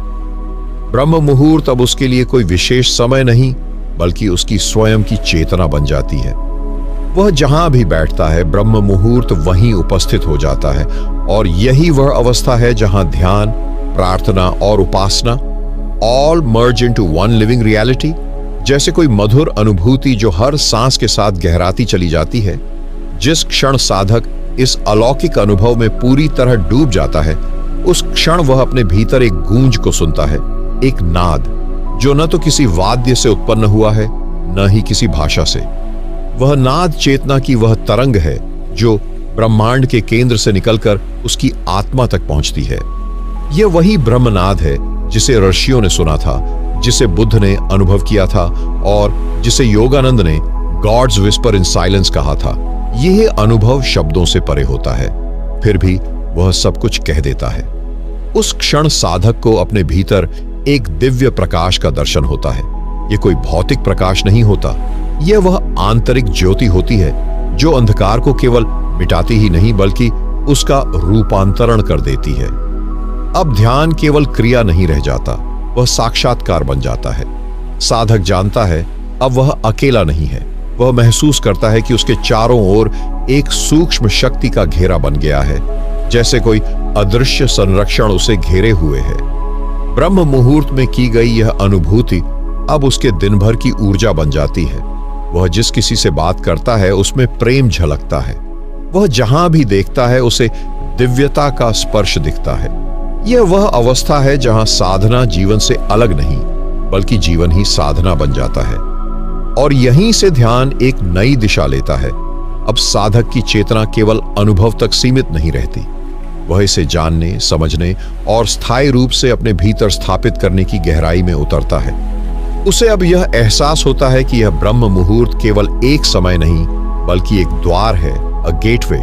ब्रह्म मुहूर्त अब उसके लिए कोई विशेष समय नहीं, बल्कि उसकी स्वयं की चेतना बन जाती है। वह जहां भी बैठता है, ब्रह्म मुहूर्त वहीं उपस्थित हो जाता है, और यही वह अवस्था है जहां ध्यान, प्रार्थना और उपासना all merge into one living reality, जैसे कोई मधुर अनुभूति जो हर सांस के साथ गहराती चली जाती है। जिस क्षण साधक इस अलौकिक अनुभव में पूरी तरह डूब जाता है, उस क्षण वह अपने भीतर एक गूंज को सुनता है, एक नाद जो न तो किसी वाद्य से उत्पन्न हुआ है, न ही किसी भाषा से। वह नाद चेतना की वह तरंग है जो ब्रह्मांड के केंद्र से निकलकर उसकी आत्मा तक पहुंचती है। यह वही ब्रह्मनाद है जिसे ऋषियों ने सुना था, जिसे बुद्ध ने अनुभव किया था, और जिसे योगानंद ने गॉड्स विस्पर इन साइलेंस कहा था। यह अनुभव शब्दों से परे होता है, फिर भी वह सब कुछ कह देता है। उस क्षण साधक को अपने भीतर एक दिव्य प्रकाश का दर्शन होता है। यह कोई भौतिक प्रकाश नहीं होता, यह वह आंतरिक ज्योति होती है जो अंधकार को केवल मिटाती ही नहीं, बल्कि उसका रूपांतरण कर देती है। अब ध्यान केवल क्रिया नहीं रह जाता, वह साक्षात्कार बन जाता है। साधक जानता है अब वह अकेला नहीं है। वह महसूस करता है कि उसके चारों ओर एक सूक्ष्म शक्ति का घेरा बन गया है, जैसे कोई अदृश्य संरक्षण उसे घेरे हुए है। ब्रह्म मुहूर्त में की गई यह अनुभूति अब उसके दिन भर की ऊर्जा बन जाती है। वह जिस किसी से बात करता है उसमें प्रेम झलकता है। वह जहां भी देखता है उसे दिव्यता का स्पर्श दिखता है। यह वह अवस्था है जहां साधना जीवन से अलग नहीं, बल्कि जीवन ही साधना बन जाता है, और यहीं से ध्यान एक नई दिशा लेता है। अब साधक की चेतना केवल अनुभव तक सीमित नहीं रहती, वह इसे जानने, समझने और स्थायी रूप से अपने भीतर स्थापित करने की गहराई में उतरता है। उसे अब यह एहसास होता है कि यह ब्रह्म मुहूर्त केवल एक समय नहीं, बल्कि एक द्वार है, अ गेटवे,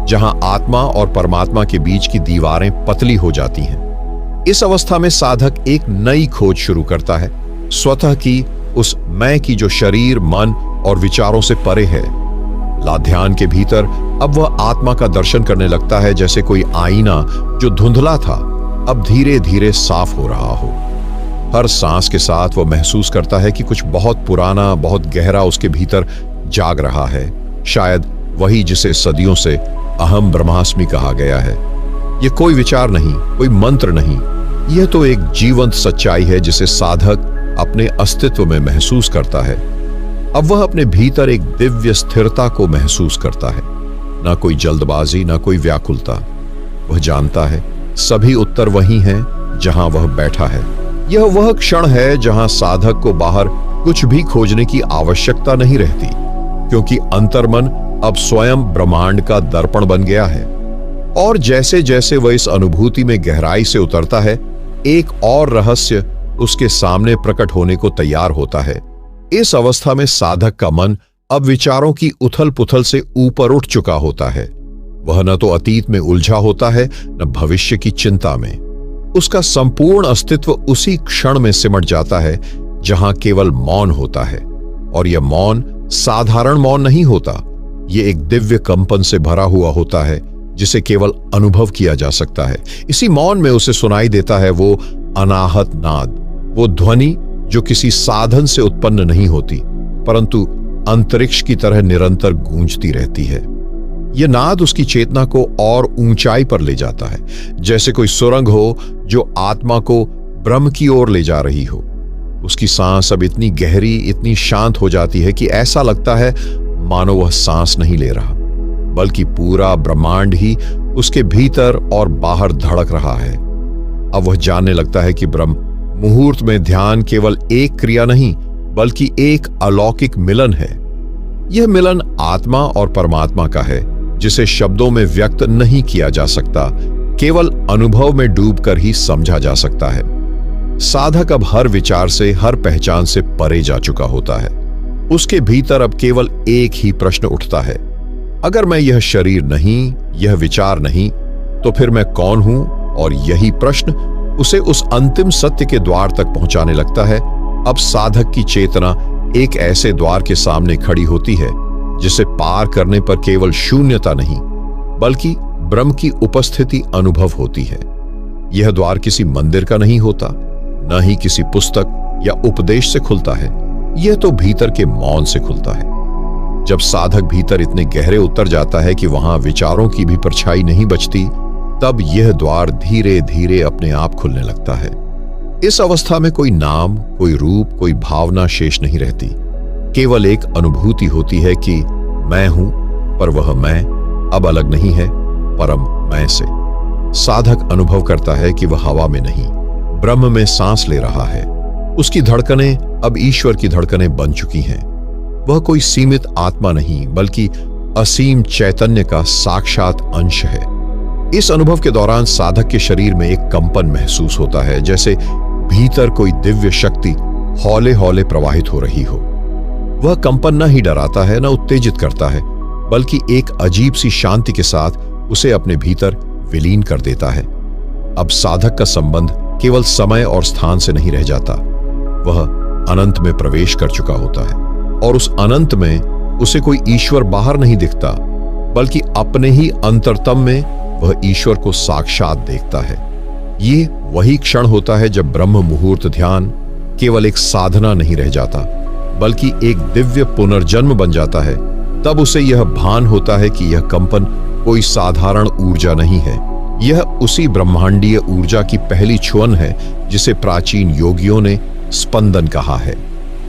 जहां आत्मा और परमात्मा के बीच की दीवारें पतली हो जाती हैं। इस अवस्था में साधक एक नई खोज शुरू करता है, स्वतः की, उस मैं की जो शरीर, मन और विचारों से परे है। ध्यान के भीतर अब वह आत्मा का दर्शन करने लगता है, जैसे कोई आईना जो धुंधला था अब धीरे धीरे साफ हो रहा हो। हर सांस के साथ वह महसूस करता है कि कुछ बहुत पुराना, बहुत गहरा उसके भीतर जाग रहा है, शायद वही जिसे सदियों से अहम ब्रह्मास्मि कहा गया है। यह कोई विचार नहीं, कोई मंत्र नहीं, यह तो एक जीवंत सच्चाई है जिसे साधक अपने अस्तित्व में महसूस करता है। अब वह अपने भीतर एक दिव्य स्थिरता को महसूस करता है, ना कोई जल्दबाजी, ना कोई व्याकुलता। वह जानता है सभी उत्तर वही हैं जहां वह बैठा है। यह वह क्षण है जहां साधक को बाहर कुछ भी खोजने की आवश्यकता नहीं रहती, क्योंकि अंतर्मन अब स्वयं ब्रह्मांड का दर्पण बन गया है। और जैसे जैसे वह इस अनुभूति में गहराई से उतरता है, एक और रहस्य उसके सामने प्रकट होने को तैयार होता है। इस अवस्था में साधक का मन अब विचारों की उथल पुथल से ऊपर उठ चुका होता है। वह न तो अतीत में उलझा होता है, न भविष्य की चिंता में। उसका संपूर्ण अस्तित्व उसी क्षण में सिमट जाता है जहां केवल मौन होता है। और यह मौन साधारण मौन नहीं होता, यह एक दिव्य कंपन से भरा हुआ होता है जिसे केवल अनुभव किया जा सकता है। इसी मौन में उसे सुनाई देता है वो अनाहत नाद, वो ध्वनि जो किसी साधन से उत्पन्न नहीं होती, परंतु अंतरिक्ष की तरह निरंतर गूंजती रहती है। यह नाद उसकी चेतना को और ऊंचाई पर ले जाता है, जैसे कोई सुरंग हो जो आत्मा को ब्रह्म की ओर ले जा रही हो। उसकी सांस अब इतनी गहरी, इतनी शांत हो जाती है कि ऐसा लगता है मानो वह सांस नहीं ले रहा, बल्कि पूरा ब्रह्मांड ही उसके भीतर और बाहर धड़क रहा है। अब वह जानने लगता है कि ब्रह्म मुहूर्त में ध्यान केवल एक क्रिया नहीं बल्कि एक अलौकिक मिलन है। यह मिलन आत्मा और परमात्मा का है, जिसे शब्दों में व्यक्त नहीं किया जा सकता, केवल अनुभव में डूबकर ही समझा जा सकता है। साधक अब हर विचार से, हर पहचान से परे जा चुका होता है। उसके भीतर अब केवल एक ही प्रश्न उठता है, अगर मैं यह शरीर नहीं, यह विचार नहीं, तो फिर मैं कौन हूं? और यही प्रश्न उसे उस अंतिम सत्य के द्वार तक पहुंचाने लगता है। अब साधक की चेतना एक ऐसे द्वार के सामने खड़ी होती है जिसे पार करने पर केवल शून्यता नहीं बल्कि ब्रह्म की उपस्थिति अनुभव होती है। यह द्वार किसी मंदिर का नहीं होता, न ही किसी पुस्तक या उपदेश से खुलता है। यह तो भीतर के मौन से खुलता है। जब साधक भीतर इतने गहरे उतर जाता है कि वहां विचारों की भी परछाई नहीं बचती, तब यह द्वार धीरे धीरे अपने आप खुलने लगता है। इस अवस्था में कोई नाम, कोई रूप, कोई भावना शेष नहीं रहती। केवल एक अनुभूति होती है कि मैं हूं, पर वह मैं अब अलग नहीं है परम मैं से। साधक अनुभव करता है कि वह हवा में नहीं, ब्रह्म में सांस ले रहा है। उसकी धड़कनें अब ईश्वर की धड़कनें बन चुकी हैं। वह कोई सीमित आत्मा नहीं बल्कि असीम चैतन्य का साक्षात अंश है। इस अनुभव के दौरान साधक के शरीर में एक कंपन महसूस होता है, जैसे भीतर कोई दिव्य शक्ति हौले हौले प्रवाहित हो रही हो। वह कंपन न ही डराता है, न उत्तेजित करता है, बल्कि एक अजीब सी शांति के साथ उसे अपने भीतर विलीन कर देता है। अब साधक का संबंध केवल समय और स्थान से नहीं रह जाता, वह अनंत में प्रवेश कर चुका होता है। और उस अनंत में उसे कोई ईश्वर बाहर नहीं दिखता, बल्कि अपने ही अंतरतम में वह ईश्वर को साक्षात देखता है। ये वही क्षण होता है जब ब्रह्म मुहूर्त ध्यान केवल एक साधना नहीं रह जाता, बल्कि एक दिव्य पुनर्जन्म बन जाता है। तब उसे यह भान होता है कि यह कंपन कोई साधारण ऊर्जा नहीं है, यह उसी ब्रह्मांडीय ऊर्जा की पहली छुअन है जिसे प्राचीन योगियों ने स्पंदन कहा है।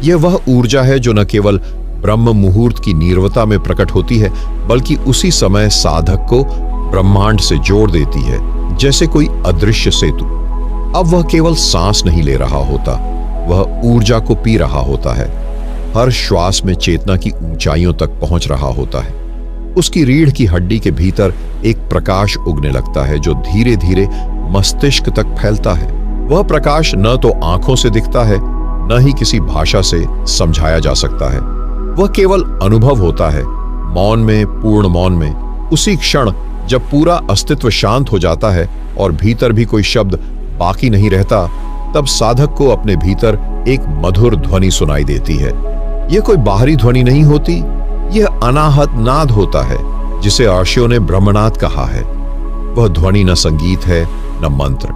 यह वह ऊर्जा है जो न केवल ब्रह्म मुहूर्त की नीरवता में प्रकट होती है, बल्कि उसी समय साधक को ब्रह्मांड से जोड़ देती है, जैसे कोई अदृश्य सेतु। अब वह केवल सांस नहीं ले रहा होता, वह ऊर्जा को पी रहा होता है। हर श्वास में चेतना की ऊंचाइयों तक पहुंच रहा होता है। उसकी रीढ़ की हड्डी के भीतर एक प्रकाश उगने लगता है जो धीरे धीरे मस्तिष्क तक फैलता है। वह प्रकाश न तो आंखों से दिखता है, न ही किसी भाषा से समझाया जा सकता है। वह केवल अनुभव होता है, मौन में, पूर्ण मौन में। उसी क्षण जब पूरा अस्तित्व शांत हो जाता है और भीतर भी कोई शब्द बाकी नहीं रहता, तब साधक को अपने भीतर एक मधुर ध्वनि सुनाई देती है। यह कोई बाहरी ध्वनि नहीं होती, यह अनाहत नाद होता है, जिसे अर्षियों ने ब्रह्मनाद कहा है। वह ध्वनि न संगीत है, न मंत्र,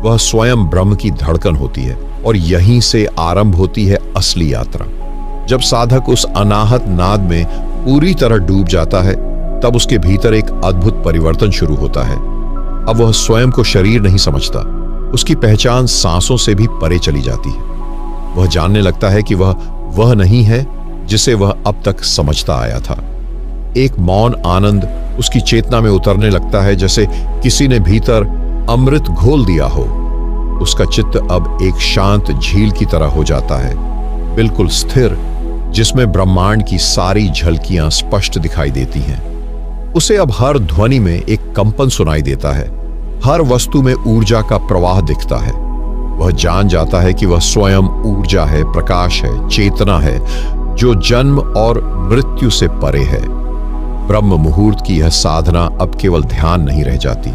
वह स्वयं ब्रह्म की धड़कन होती है। और यहीं से आरंभ होती है असली यात्रा। जब साधक उस अनाहत नाद में पूरी तरह डूब जाता है, तब उसके भीतर एक अद्भुत परिवर्तन शुरू होता है। अब वह स्वयं को शरीर नहीं समझता, उसकी पहचान सांसों से भी परे चली जाती है। वह जानने लगता है कि वह नहीं है जिसे वह अब तक समझता आया था। एक मौन आनंद उसकी चेतना में उतरने लगता है, जैसे किसी ने भीतर अमृत घोल दिया हो। उसका चित्त अब एक शांत झील की तरह हो जाता है, बिल्कुल स्थिर, जिसमें ब्रह्मांड की सारी झलकियां स्पष्ट दिखाई देती हैं। उसे अब हर ध्वनि में एक कंपन सुनाई देता है, हर वस्तु में ऊर्जा का प्रवाह दिखता है। वह जान जाता है कि वह स्वयं ऊर्जा है, प्रकाश है, चेतना है, जो जन्म और मृत्यु से परे है। ब्रह्म मुहूर्त की यह साधना अब केवल ध्यान नहीं रह जाती,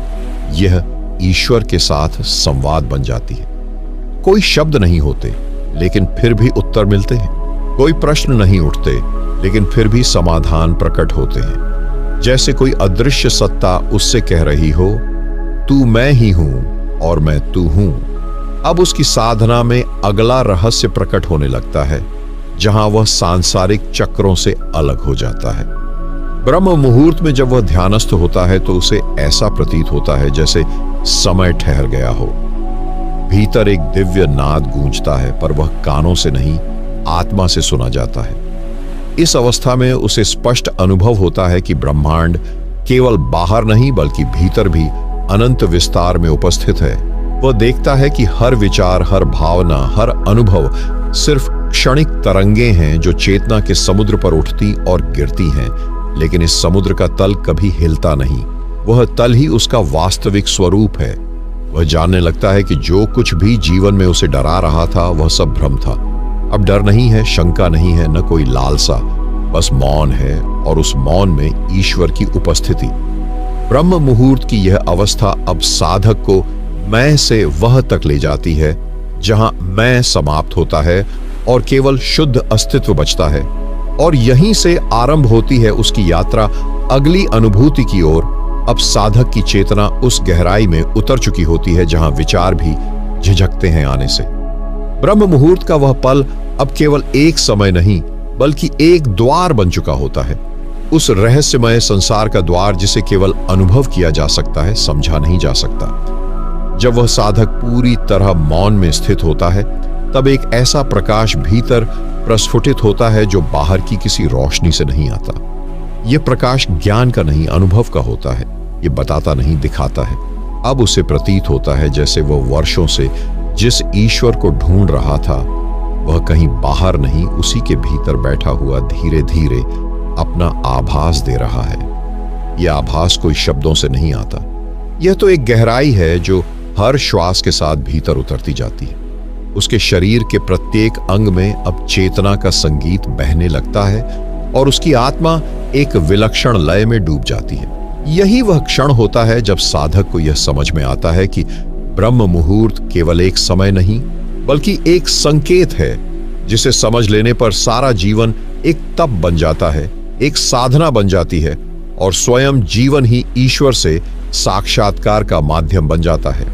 यह ईश्वर के साथ संवाद बन जाती है। कोई शब्द नहीं होते, लेकिन फिर भी उत्तर मिलते हैं। कोई प्रश्न नहीं उठते, लेकिन फिर भी समाधान प्रकट होते हैं। जैसे कोई अदृश्य सत्ता उससे कह रही हो, तू मैं ही हूं और मैं तू हूं। अब उसकी साधना में अगला रहस्य प्रकट होने लगता है, जहां वह सांसारिक चक्रों से अलग हो जाता है। ब्रह्म मुहूर्त में जब वह ध्यानस्थ होता है तो उसे ऐसा प्रतीत होता है जैसे समय ठहर गया हो। भीतर एक दिव्य नाद गूंजता है, पर वह कानों से नहीं, आत्मा से सुना जाता है। इस अवस्था में उसे स्पष्ट अनुभव होता है कि ब्रह्मांड केवल बाहर नहीं बल्कि भीतर भी अनंत विस्तार में उपस्थित है। वह देखता है कि हर विचार, हर भावना, हर अनुभव सिर्फ क्षणिक तरंगे हैं जो चेतना के समुद्र पर उठती और गिरती हैं, लेकिन इस समुद्र का तल कभी हिलता नहीं। वह तल ही उसका वास्तविक स्वरूप है। वह जानने लगता है कि जो कुछ भी जीवन में उसे डरा रहा था वह सब भ्रम था। अब डर नहीं है, शंका नहीं है, न कोई लालसा, बस मौन है, और उस मौन में ईश्वर की उपस्थिति। ब्रह्म मुहूर्त की यह अवस्था अब साधक को मैं से वह तक ले जाती है जहां मैं समाप्त होता है और केवल शुद्ध अस्तित्व बचता है, और यहीं से आरंभ होती है उसकी यात्रा अगली अनुभूति की ओर। अब साधक की चेतना उस गहराई में उतर चुकी होती है जहां विचार भी झिझकते हैं आने से। ब्रह्म मुहूर्त का वह पल अब केवल एक समय नहीं बल्कि एक द्वार बन चुका होता है, उस रहस्यमय संसार का द्वार जिसे केवल अनुभव किया जा सकता है, समझा नहीं जा सकता। जब वह साधक पूरी तरह मौन में स्थित होता है, तब एक ऐसा प्रकाश भीतर प्रस्फुटित होता है जो बाहर की किसी रोशनी से नहीं आता। यह प्रकाश ज्ञान का नहीं, अनुभव का होता है। ये बताता नहीं, दिखाता है। अब उसे प्रतीत होता है जैसे वह वर्षों से जिस ईश्वर को ढूंढ रहा था वह कहीं बाहर नहीं, उसी के भीतर बैठा हुआ धीरे धीरे अपना आभास दे रहा है। यह आभास कोई शब्दों से नहीं आता। यह तो एक गहराई है जो हर श्वास के साथ भीतर उतरती जाती है। उसके शरीर के प्रत्येक अंग में अब चेतना का संगीत बहने लगता है और उसकी आत्मा एक विलक्षण लय में डूब जाती है। यही वह क्षण होता है जब साधक को यह समझ में आता है कि ब्रह्म मुहूर्त केवल एक समय नहीं बल्कि एक संकेत है, जिसे समझ लेने पर सारा जीवन एक तप बन जाता है, एक साधना बन जाती है, और स्वयं जीवन ही ईश्वर से साक्षात्कार का माध्यम बन जाता है।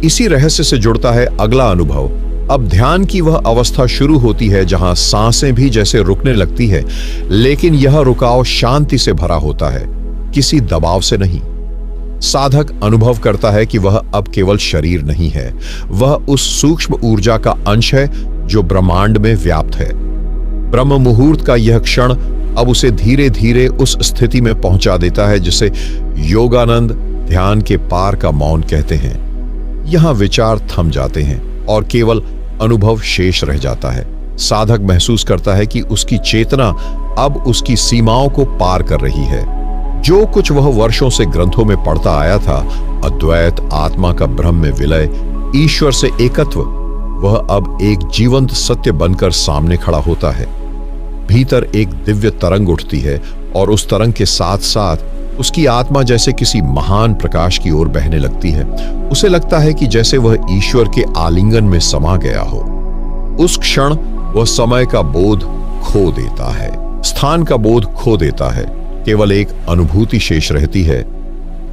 इसी रहस्य से जुड़ता है अगला अनुभव। अब ध्यान की वह अवस्था शुरू होती है जहां सांसें भी जैसे रुकने लगती है, लेकिन यह रुकाव शांति से भरा होता है, किसी दबाव से नहीं। साधक अनुभव करता है कि वह अब केवल शरीर नहीं है, वह उस सूक्ष्म ऊर्जा का अंश है जो ब्रह्मांड में व्याप्त है। ब्रह्म मुहूर्त का यह क्षण अब उसे धीरे धीरे उस स्थिति में पहुंचा देता है जिसे योगानंद ध्यान के पार का मौन कहते हैं। यहां विचार थम जाते हैं और केवल अनुभव शेष रह जाता है। साधक महसूस करता है कि उसकी चेतना अब उसकी सीमाओं को पार कर रही है। जो कुछ वह वर्षों से ग्रंथों में पढ़ता आया था, अद्वैत, आत्मा का ब्रह्म में विलय, ईश्वर से एकत्व, वह अब एक जीवंत सत्य बनकर सामने खड़ा होता है। भीतर एक दिव्य तरंग उठती है और उस तरंग के साथ साथ उसकी आत्मा जैसे किसी महान प्रकाश की ओर बहने लगती है। उसे लगता है कि जैसे वह ईश्वर के आलिंगन में समा गया हो। उस क्षण वह समय का बोध खो देता है, स्थान का बोध खो देता है। केवल एक अनुभूति शेष रहती है,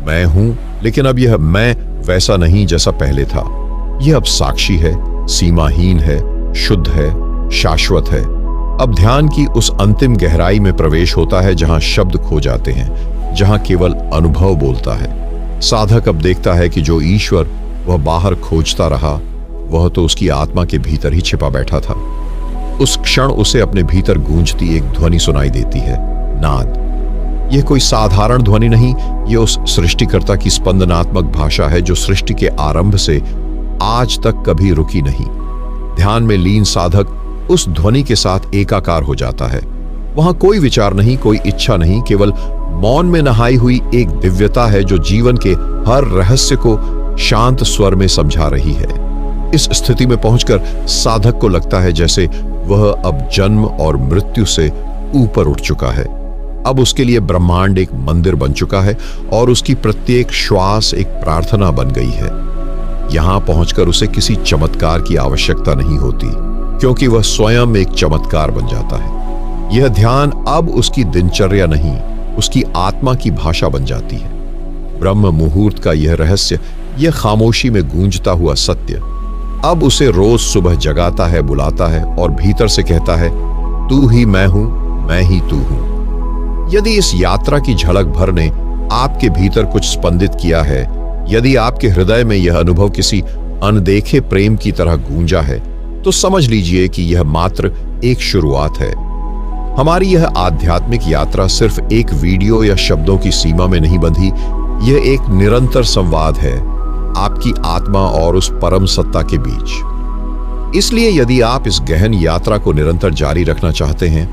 मैं हूं, लेकिन अब यह मैं वैसा नहीं जैसा पहले था। यह अब साक्षी है, सीमाहीन है, शुद्ध है, शाश्वत है। अब ध्यान की उस अंतिम गहराई में प्रवेश होता है जहां शब्द खो जाते हैं, जहां केवल अनुभव बोलता है। साधक अब देखता है कि जो ईश्वर वह बाहर खोजता रहा, वह तो उसकी आत्मा के भीतर ही छिपा बैठा था। उस क्षण उसे अपने भीतर गूंजती एक ध्वनि सुनाई देती है, नाद। यह कोई साधारण ध्वनि नहीं, यह उस सृष्टिकर्ता की स्पंदनात्मक भाषा है जो सृष्टि के आरंभ से आज तक कभी रुकी नहीं। ध्यान में लीन साधक उस ध्वनि के साथ एकाकार हो जाता है। वहां कोई विचार नहीं, कोई इच्छा नहीं, केवल मौन में नहाई हुई एक दिव्यता है जो जीवन के हर रहस्य को शांत स्वर में समझा रही है। इस स्थिति में पहुंचकर साधक को लगता है जैसे वह अब जन्म और मृत्यु से ऊपर उठ चुका है। अब उसके लिए ब्रह्मांड एक मंदिर बन चुका है और उसकी प्रत्येक श्वास एक प्रार्थना बन गई है। यहां पहुंचकर उसे किसी चमत्कार की आवश्यकता नहीं होती, क्योंकि वह स्वयं एक चमत्कार बन जाता है। यह ध्यान अब उसकी दिनचर्या नहीं, उसकी आत्मा की भाषा बन जाती है। ब्रह्म मुहूर्त का यह रहस्य, यह खामोशी में गूंजता हुआ सत्य अब उसे रोज सुबह जगाता है, बुलाता है और भीतर से कहता है, तू ही मैं हूं, मैं ही तू हूं। यदि इस यात्रा की झलक भर ने आपके भीतर कुछ स्पंदित किया है, यदि आपके हृदय में यह अनुभव किसी अनदेखे प्रेम की तरह गूंजा है, तो समझ लीजिए कि यह मात्र एक शुरुआत है। हमारी यह आध्यात्मिक यात्रा सिर्फ एक वीडियो या शब्दों की सीमा में नहीं बंधी, यह एक निरंतर संवाद है आपकी आत्मा और उस परम सत्ता के बीच। इसलिए यदि आप इस गहन यात्रा को निरंतर जारी रखना चाहते हैं,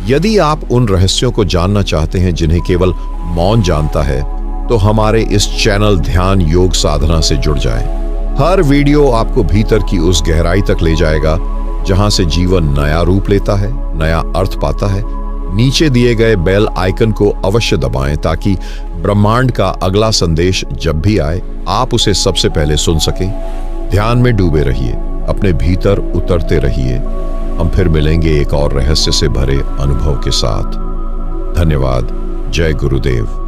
यदि आप उन रहस्यों को जानना चाहते हैं जिन्हें केवल मौन जानता है, तो हमारे इस चैनल ध्यान योग साधना से जुड़ जाएं। हर वीडियो आपको भीतर की उस गहराई तक ले जाएगा जहां से जीवन नया रूप लेता है, नया अर्थ पाता है। नीचे दिए गए बेल आइकन को अवश्य दबाएं ताकि ब्रह्मांड का अगला संदेश जब भी आए आप उसे सबसे पहले सुन सकें। ध्यान में डूबे रहिए, अपने भीतर उतरते रहिए। हम फिर मिलेंगे एक और रहस्य से भरे अनुभव के साथ। धन्यवाद। जय गुरुदेव।